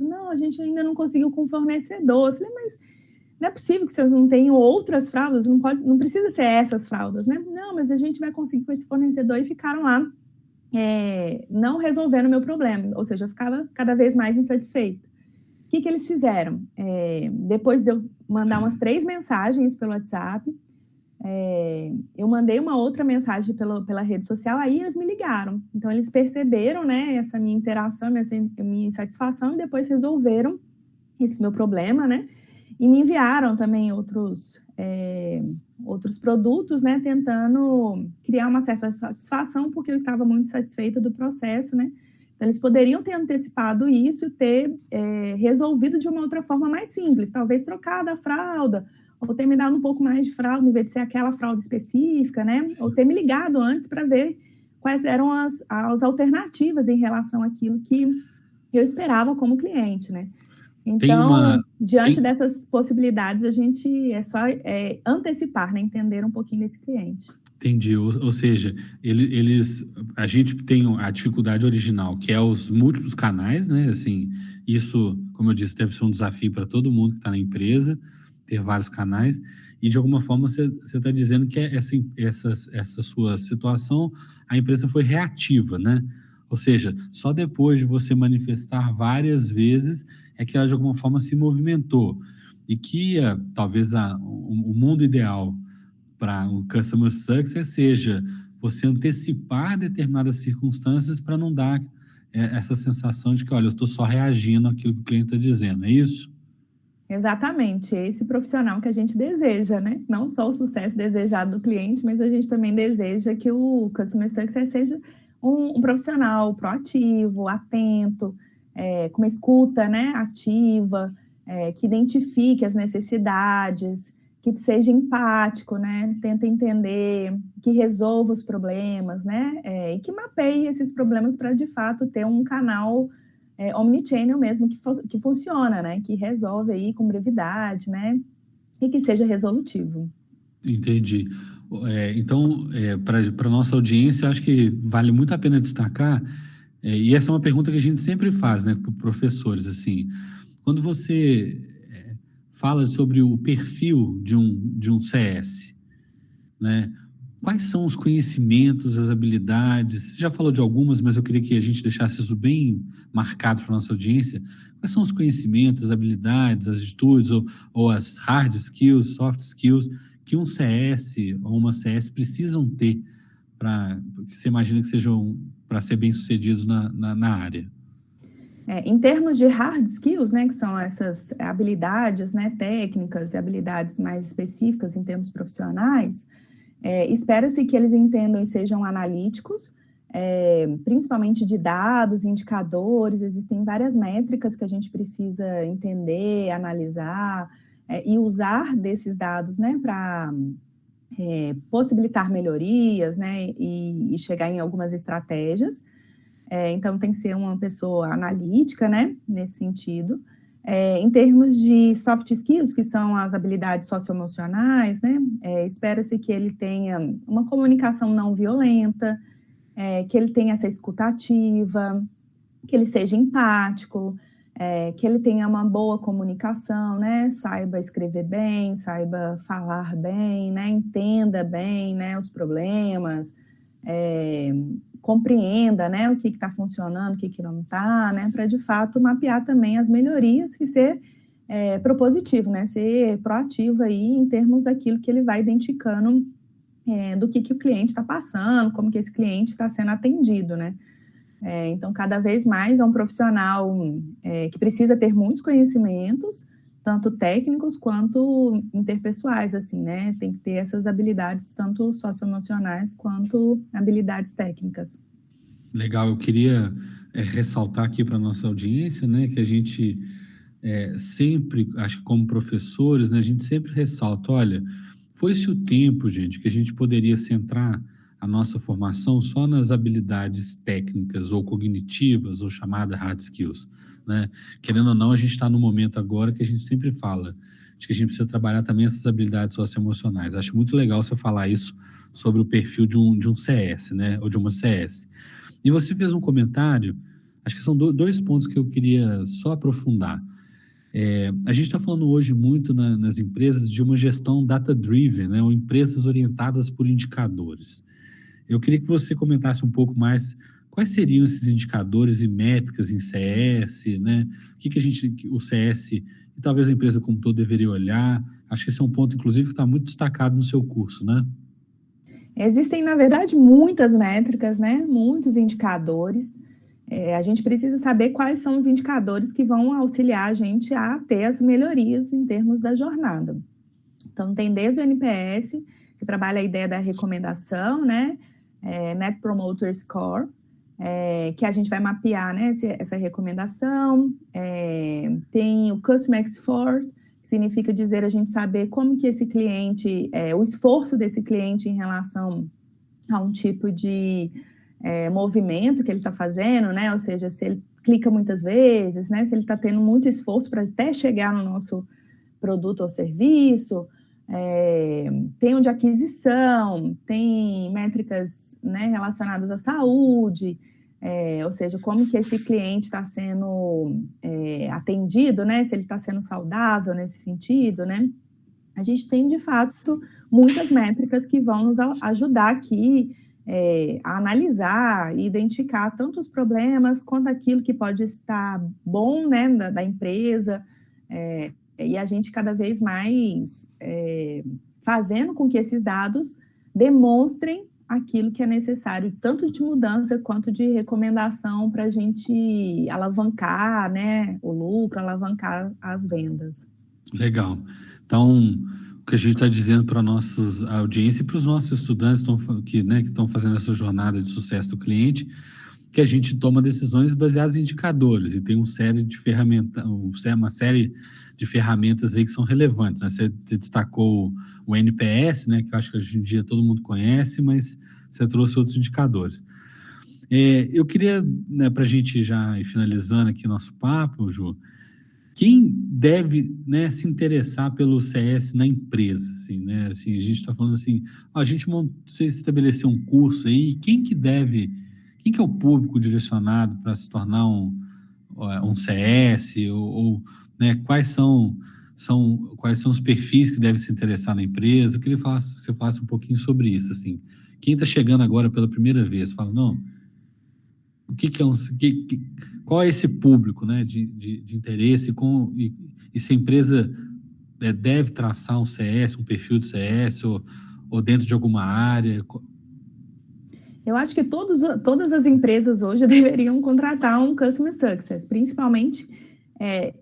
Não, a gente ainda não conseguiu com o fornecedor. Eu falei, mas não é possível que vocês não tenham outras fraldas? Não precisa ser essas fraldas, né? Não, mas a gente vai conseguir com esse fornecedor. E ficaram lá não resolvendo o meu problema. Ou seja, eu ficava cada vez mais insatisfeita. O que eles fizeram? Depois de eu mandar umas 3 mensagens pelo WhatsApp, eu mandei uma outra mensagem pela rede social, aí eles me ligaram. Então, eles perceberam, né, essa minha interação, essa minha insatisfação, e depois resolveram esse meu problema, né, e me enviaram também outros produtos, né, tentando criar uma certa satisfação, porque eu estava muito satisfeita do processo, né. Então, eles poderiam ter antecipado isso e ter resolvido de uma outra forma mais simples, talvez trocado a fralda, ou ter me dado um pouco mais de fralda, em vez de ser aquela fralda específica, né? Ou ter me ligado antes para ver quais eram as alternativas em relação àquilo que eu esperava como cliente, né? Então, diante dessas possibilidades, a gente é só antecipar, né? Entender um pouquinho desse cliente. Entendi, ou seja, a gente tem a dificuldade original, que é os múltiplos canais, né? Assim, isso, como eu disse, deve ser um desafio para todo mundo que está na empresa, ter vários canais, e de alguma forma você está dizendo que essa sua situação, a empresa foi reativa, né? Ou seja, só depois de você manifestar várias vezes é que ela de alguma forma se movimentou, e que talvez o mundo ideal para o Customer Success seja você antecipar determinadas circunstâncias para não dar essa sensação de que, olha, eu estou só reagindo àquilo que o cliente está dizendo, é isso? Exatamente, esse profissional que a gente deseja, né? Não só o sucesso desejado do cliente, mas a gente também deseja que o Customer Success seja um profissional proativo, atento, com uma escuta, né, ativa, que identifique as necessidades, que seja empático, né? Tenta entender, que resolva os problemas, né? E que mapeie esses problemas para, de fato, ter um canal omnichannel mesmo que funciona, né? Que resolve aí com brevidade, né? E que seja resolutivo. Entendi. Então, para a nossa audiência, acho que vale muito a pena destacar, e essa é uma pergunta que a gente sempre faz, né, para professores, assim, quando você fala sobre o perfil de um CS, né, quais são os conhecimentos, as habilidades? Você já falou de algumas, mas eu queria que a gente deixasse isso bem marcado para a nossa audiência. Quais são os conhecimentos, as habilidades, as atitudes ou as hard skills, soft skills que um CS ou uma CS precisam ter que você imagina que sejam para ser bem-sucedidos na área? Em termos de hard skills, né, que são essas habilidades, né, técnicas e habilidades mais específicas em termos profissionais, espera-se que eles entendam e sejam analíticos, principalmente de dados, indicadores. Existem várias métricas que a gente precisa entender, analisar e usar desses dados, né, para possibilitar melhorias, né, e chegar em algumas estratégias. Então, tem que ser uma pessoa analítica, né, nesse sentido. Em termos de soft skills, que são as habilidades socioemocionais, né, espera-se que ele tenha uma comunicação não violenta, que ele tenha essa escuta ativa, que ele seja empático, que ele tenha uma boa comunicação, né, saiba escrever bem, saiba falar bem, né, entenda bem, né, os problemas, compreenda, né, o que está funcionando, o que não está, né, para de fato mapear também as melhorias e ser propositivo, né, ser proativo aí em termos daquilo que ele vai identificando do que o cliente está passando, como que esse cliente está sendo atendido, né. Então, cada vez mais é um profissional que precisa ter muitos conhecimentos, tanto técnicos quanto interpessoais, assim, né? Tem que ter essas habilidades, tanto socioemocionais quanto habilidades técnicas. Legal, eu queria ressaltar aqui para a nossa audiência, né, que a gente sempre, acho que como professores, né, a gente sempre ressalta, olha, foi-se o tempo, gente, que a gente poderia centrar a nossa formação só nas habilidades técnicas ou cognitivas ou chamada hard skills, né? Querendo ou não, a gente está no momento agora que a gente sempre fala de que a gente precisa trabalhar também essas habilidades socioemocionais. Acho muito legal você falar isso sobre o perfil de um CS, né? Ou de uma CS. E você fez um comentário, acho que são dois pontos que eu queria só aprofundar. A gente está falando hoje muito nas empresas de uma gestão data-driven, né? Ou empresas orientadas por indicadores. Eu queria que você comentasse um pouco mais quais seriam esses indicadores e métricas em CS, né? O que o CS e talvez a empresa como todo deveria olhar. Acho que esse é um ponto, inclusive, que está muito destacado no seu curso, né? Existem, na verdade, muitas métricas, né? Muitos indicadores. A gente precisa saber quais são os indicadores que vão auxiliar a gente a ter as melhorias em termos da jornada. Então, tem desde o NPS, que trabalha a ideia da recomendação, né? Net Promoter Score, que a gente vai mapear, né, essa recomendação. Tem o Customer Export, que significa dizer a gente saber como que esse cliente, o esforço desse cliente em relação a um tipo de movimento que ele está fazendo, né, ou seja, se ele clica muitas vezes, né, se ele está tendo muito esforço para até chegar no nosso produto ou serviço. Tem o de aquisição, tem métricas, né, relacionadas à saúde, ou seja, como que esse cliente está sendo atendido, né, se ele está sendo saudável nesse sentido, né. A gente tem, de fato, muitas métricas que vão nos ajudar aqui a analisar e identificar tanto os problemas quanto aquilo que pode estar bom, né, da empresa, e a gente cada vez mais fazendo com que esses dados demonstrem aquilo que é necessário, tanto de mudança quanto de recomendação para a gente alavancar, né, o lucro, alavancar as vendas. Legal. Então, o que a gente está dizendo para a nossa audiência e para os nossos estudantes que estão fazendo essa jornada de sucesso do cliente, que a gente toma decisões baseadas em indicadores e tem uma série de ferramentas aí que são relevantes, né? Você destacou o NPS, né, que eu acho que hoje em dia todo mundo conhece, mas você trouxe outros indicadores. Eu queria, né, para a gente já ir finalizando aqui nosso papo, Ju, quem deve, né, se interessar pelo CS na empresa? Assim, né? Assim, a gente está falando assim, você estabeleceu um curso aí, quem que é o público direcionado para se tornar um CS? Né, quais são os perfis que devem se interessar na empresa? Eu queria que você falasse um pouquinho sobre isso. Assim. Quem está chegando agora pela primeira vez, fala, não, o que é qual é esse público, né, de interesse e se a empresa deve traçar um CS, um perfil de CS ou dentro de alguma área? Eu acho que todas as empresas hoje deveriam contratar um Customer Success, principalmente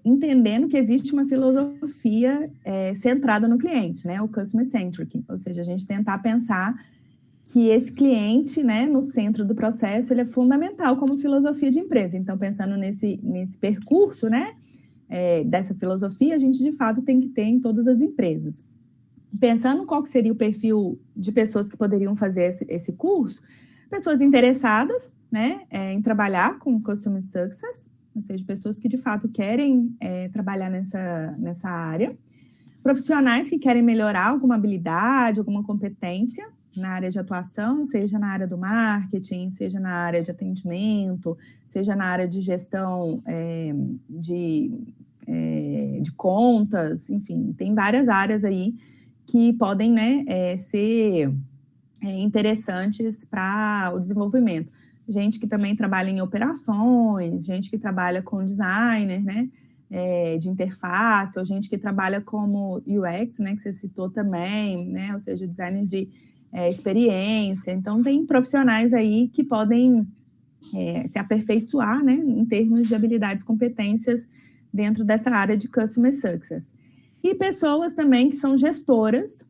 entendendo que existe uma filosofia centrada no cliente, né, o Customer Centric, ou seja, a gente tentar pensar que esse cliente, né, no centro do processo, ele é fundamental como filosofia de empresa. Então, pensando nesse percurso, né, dessa filosofia, a gente, de fato, tem que ter em todas as empresas. Pensando qual que seria o perfil de pessoas que poderiam fazer esse curso, pessoas interessadas, né, em trabalhar com Customer Success, ou seja, pessoas que, de fato, querem trabalhar nessa área, profissionais que querem melhorar alguma habilidade, alguma competência na área de atuação, seja na área do marketing, seja na área de atendimento, seja na área de gestão de contas, enfim, tem várias áreas aí que podem, né, ser interessantes para o desenvolvimento. Gente que também trabalha em operações, gente que trabalha com designer, né, de interface, ou gente que trabalha como UX, né, que você citou também, né, ou seja, designer de experiência. Então, tem profissionais aí que podem se aperfeiçoar, né, em termos de habilidades e competências dentro dessa área de Customer Success. E pessoas também que são gestoras,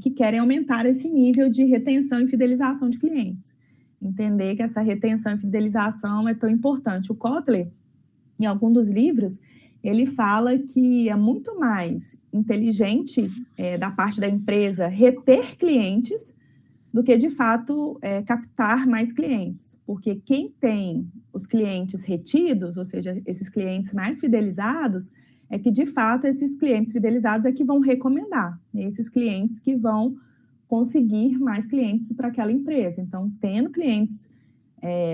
que querem aumentar esse nível de retenção e fidelização de clientes. Entender que essa retenção e fidelização é tão importante. O Kotler, em algum dos livros, ele fala que é muito mais inteligente da parte da empresa reter clientes do que, de fato, captar mais clientes. Porque quem tem os clientes retidos, ou seja, esses clientes mais fidelizados, é que, de fato, esses clientes fidelizados é que vão recomendar, esses clientes que vão conseguir mais clientes para aquela empresa. Então, tendo clientes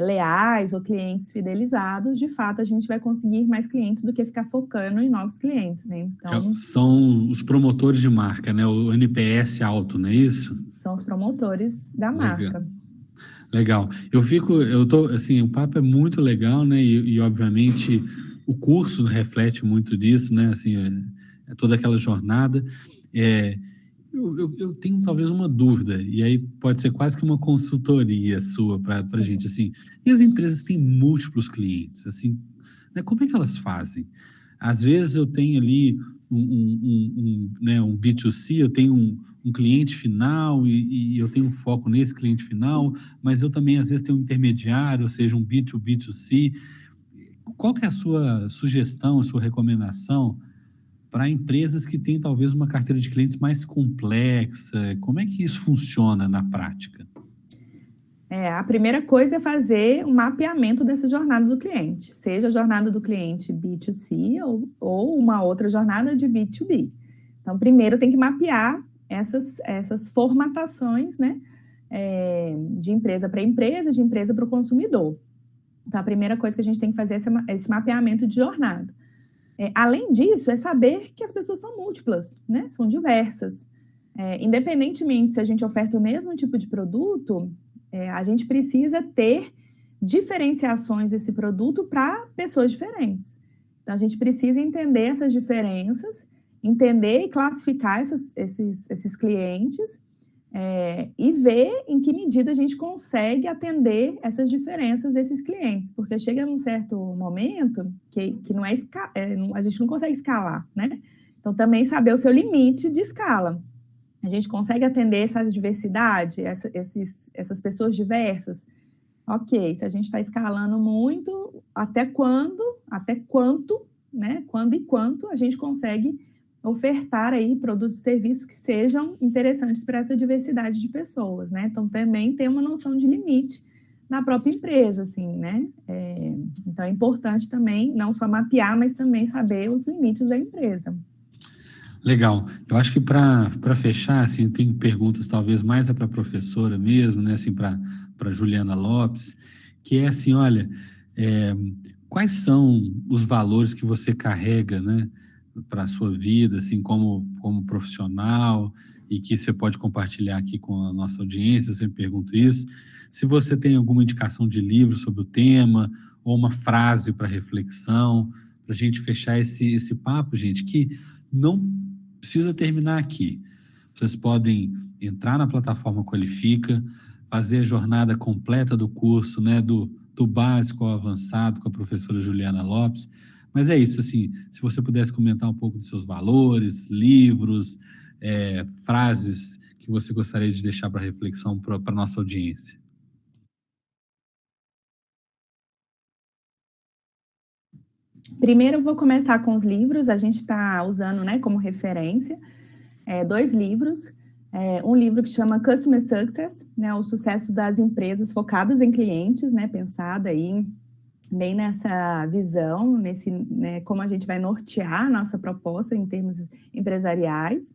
leais ou clientes fidelizados, de fato, a gente vai conseguir mais clientes do que ficar focando em novos clientes, né? Então, são os promotores de marca, né? O NPS alto, não é isso? São os promotores da marca. Legal. Assim, o papo é muito legal, né? E obviamente, o curso reflete muito disso, né? Assim, toda aquela jornada. Eu tenho talvez uma dúvida, e aí pode ser quase que uma consultoria sua para a gente, assim, e as empresas têm múltiplos clientes, assim, né, como é que elas fazem? Às vezes eu tenho ali um B2C, eu tenho um cliente final e eu tenho um foco nesse cliente final, mas eu também às vezes tenho um intermediário, ou seja, um B2B2C. Qual que é a sua sugestão, a sua recomendação para empresas que têm talvez uma carteira de clientes mais complexa? Como é que isso funciona na prática? A primeira coisa é fazer um mapeamento dessa jornada do cliente, seja a jornada do cliente B2C ou uma outra jornada de B2B. Então, primeiro tem que mapear essas formatações, né, de empresa para empresa, de empresa para o consumidor. Então, a primeira coisa que a gente tem que fazer é esse mapeamento de jornada. Além disso, é saber que as pessoas são múltiplas, né? São diversas. Independentemente se a gente oferta o mesmo tipo de produto, a gente precisa ter diferenciações desse produto para pessoas diferentes. Então, a gente precisa entender essas diferenças, entender e classificar esses clientes e ver em que medida a gente consegue atender essas diferenças desses clientes, porque chega num certo momento que não a gente não consegue escalar, né? Então, também saber o seu limite de escala. A gente consegue atender essa diversidade, essas pessoas diversas? Ok, se a gente está escalando muito, até quanto, né? Quando e quanto a gente consegue ofertar aí produtos e serviços que sejam interessantes para essa diversidade de pessoas, né? Então, também tem uma noção de limite na própria empresa, assim, né? Então, é importante também não só mapear, mas também saber os limites da empresa. Legal. Eu acho que para fechar, assim, tem perguntas talvez mais para a professora mesmo, né? Assim, para Juliana Lopes, que é assim, olha, quais são os valores que você carrega, né, para a sua vida, assim, como profissional, e que você pode compartilhar aqui com a nossa audiência? Eu sempre pergunto isso. Se você tem alguma indicação de livro sobre o tema, ou uma frase para reflexão, para a gente fechar esse papo, gente, que não precisa terminar aqui. Vocês podem entrar na plataforma Qualifica, fazer a jornada completa do curso, né, do básico ao avançado, com a professora Juliana Lopes. Mas é isso, assim, se você pudesse comentar um pouco dos seus valores, livros, frases que você gostaria de deixar para reflexão para a nossa audiência. Primeiro, eu vou começar com os livros. A gente está usando, né, como referência 2 livros. Um livro que chama Customer Success, né, o sucesso das empresas focadas em clientes, né, pensada aí bem nessa visão, né, como a gente vai nortear a nossa proposta em termos empresariais.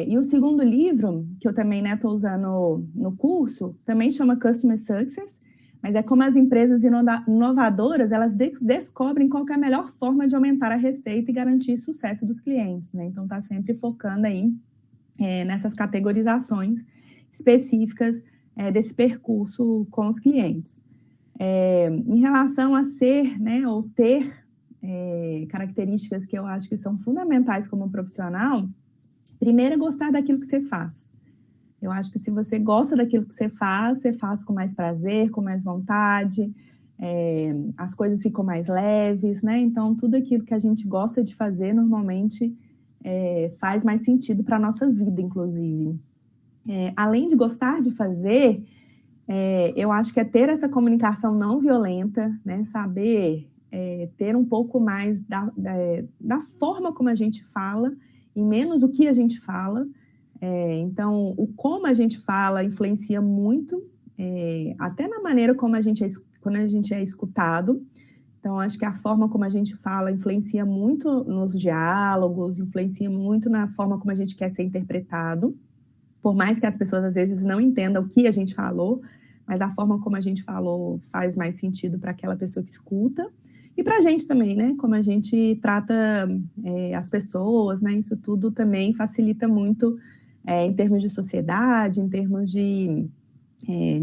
E o segundo livro, que eu também estou usando no curso, também chama Customer Success, mas é como as empresas inovadoras, elas descobrem qual que é a melhor forma de aumentar a receita e garantir o sucesso dos clientes, né? Então, está sempre focando aí nessas categorizações específicas desse percurso com os clientes. Em relação a ser, né, ou ter características que eu acho que são fundamentais como profissional, primeiro é gostar daquilo que você faz. Eu acho que se você gosta daquilo que você faz com mais prazer, com mais vontade, as coisas ficam mais leves, né? Então, tudo aquilo que a gente gosta de fazer, normalmente, faz mais sentido para a nossa vida, inclusive. Além de gostar de fazer, eu acho que é ter essa comunicação não violenta, né? Saber ter um pouco mais da forma como a gente fala e menos o que a gente fala. Então, o como a gente fala influencia muito, até na maneira como quando a gente é escutado. Então, acho que a forma como a gente fala influencia muito nos diálogos, influencia muito na forma como a gente quer ser interpretado, por mais que as pessoas, às vezes, não entendam o que a gente falou, mas a forma como a gente falou faz mais sentido para aquela pessoa que escuta. E para a gente também, né? Como a gente trata as pessoas, né? Isso tudo também facilita muito em termos de sociedade, em termos de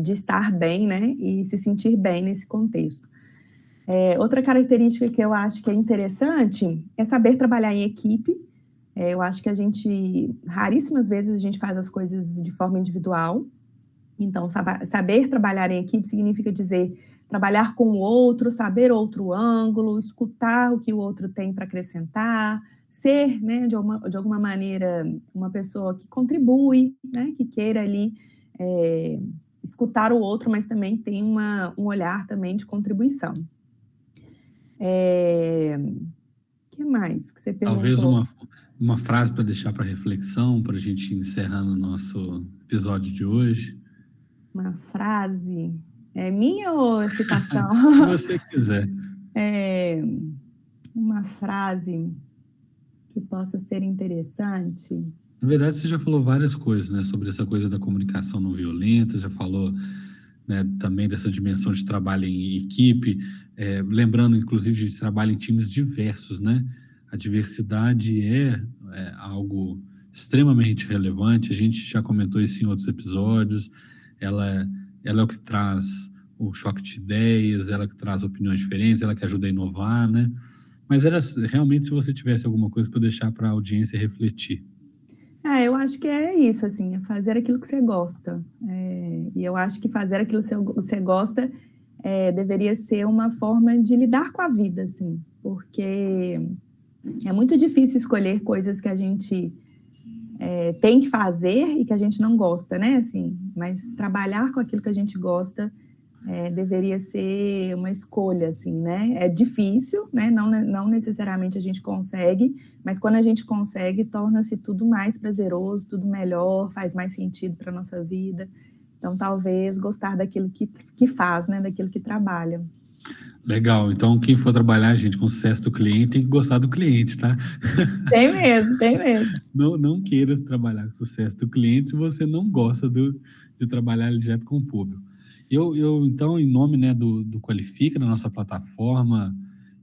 estar bem, né? E se sentir bem nesse contexto. Outra característica que eu acho que é interessante é saber trabalhar em equipe. Eu acho que raríssimas vezes a gente faz as coisas de forma individual. Então, saber trabalhar em equipe significa dizer trabalhar com o outro, saber outro ângulo, escutar o que o outro tem para acrescentar, ser, né, de alguma maneira, uma pessoa que contribui, né, que queira ali escutar o outro, mas também tem um olhar também de contribuição. O que mais que você perguntou? Talvez uma frase para deixar para reflexão, para a gente ir encerrando o nosso episódio de hoje. Uma frase? É minha ou citação? Se você quiser. Uma frase que possa ser interessante. Na verdade, você já falou várias coisas, né, sobre essa coisa da comunicação não violenta, já falou, né, também dessa dimensão de trabalho em equipe, lembrando, inclusive, de trabalho em times diversos, né? A diversidade é algo extremamente relevante, a gente já comentou isso em outros episódios, ela é o que traz o choque de ideias, ela que traz opiniões diferentes, ela que ajuda a inovar, né? Mas era realmente, se você tivesse alguma coisa para deixar para a audiência refletir. Eu acho que é isso, assim, é fazer aquilo que você gosta. E eu acho que fazer aquilo que você gosta deveria ser uma forma de lidar com a vida, assim, porque É muito difícil escolher coisas que a gente tem que fazer e que a gente não gosta, né? Assim, mas trabalhar com aquilo que a gente gosta deveria ser uma escolha, assim, né? É difícil, né? Não necessariamente a gente consegue, mas quando a gente consegue, torna-se tudo mais prazeroso, tudo melhor, faz mais sentido para a nossa vida. Então, talvez gostar daquilo que faz, né? Daquilo que trabalha. Legal. Então, quem for trabalhar, gente, com sucesso do cliente, tem que gostar do cliente, tá? Tem mesmo, tem mesmo. Não queira trabalhar com o sucesso do cliente se você não gosta de trabalhar direto com o público. Então, em nome, né, do Qualifica, da nossa plataforma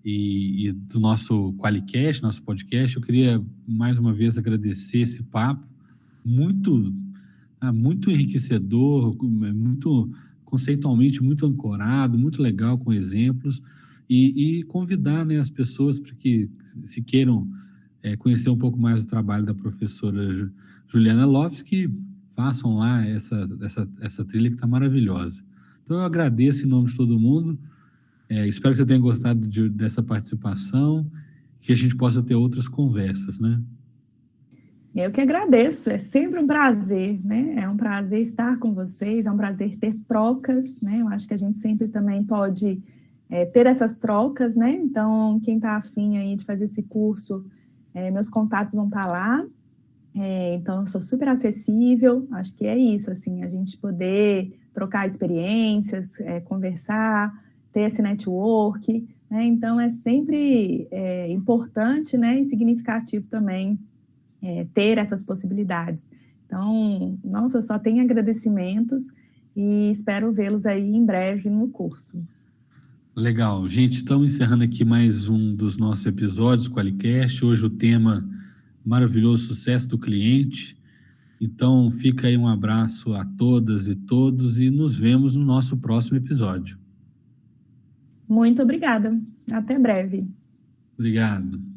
e do nosso Qualicast, nosso podcast, eu queria mais uma vez agradecer esse papo muito enriquecedor, muito conceitualmente muito ancorado, muito legal, com exemplos, e convidar, né, as pessoas para que, se queiram conhecer um pouco mais do trabalho da professora Juliana Lopes, que façam lá essa trilha que está maravilhosa. Então, eu agradeço em nome de todo mundo, espero que você tenha gostado dessa participação, que a gente possa ter outras conversas, né? Eu que agradeço, é sempre um prazer, né? É um prazer estar com vocês, é um prazer ter trocas, né? Eu acho que a gente sempre também pode ter essas trocas, né? Então, quem está afim aí de fazer esse curso, meus contatos vão estar lá. Então, eu sou super acessível, acho que é isso, assim, a gente poder trocar experiências, conversar, ter esse network, né? Então, é sempre importante, né? E significativo também ter essas possibilidades. Então, nossa, eu só tenho agradecimentos e espero vê-los aí em breve no curso. Legal. Gente, estamos encerrando aqui mais um dos nossos episódios do Qualicast. Hoje o tema maravilhoso, sucesso do cliente. Então, fica aí um abraço a todas e todos e nos vemos no nosso próximo episódio. Muito obrigada. Até breve. Obrigado.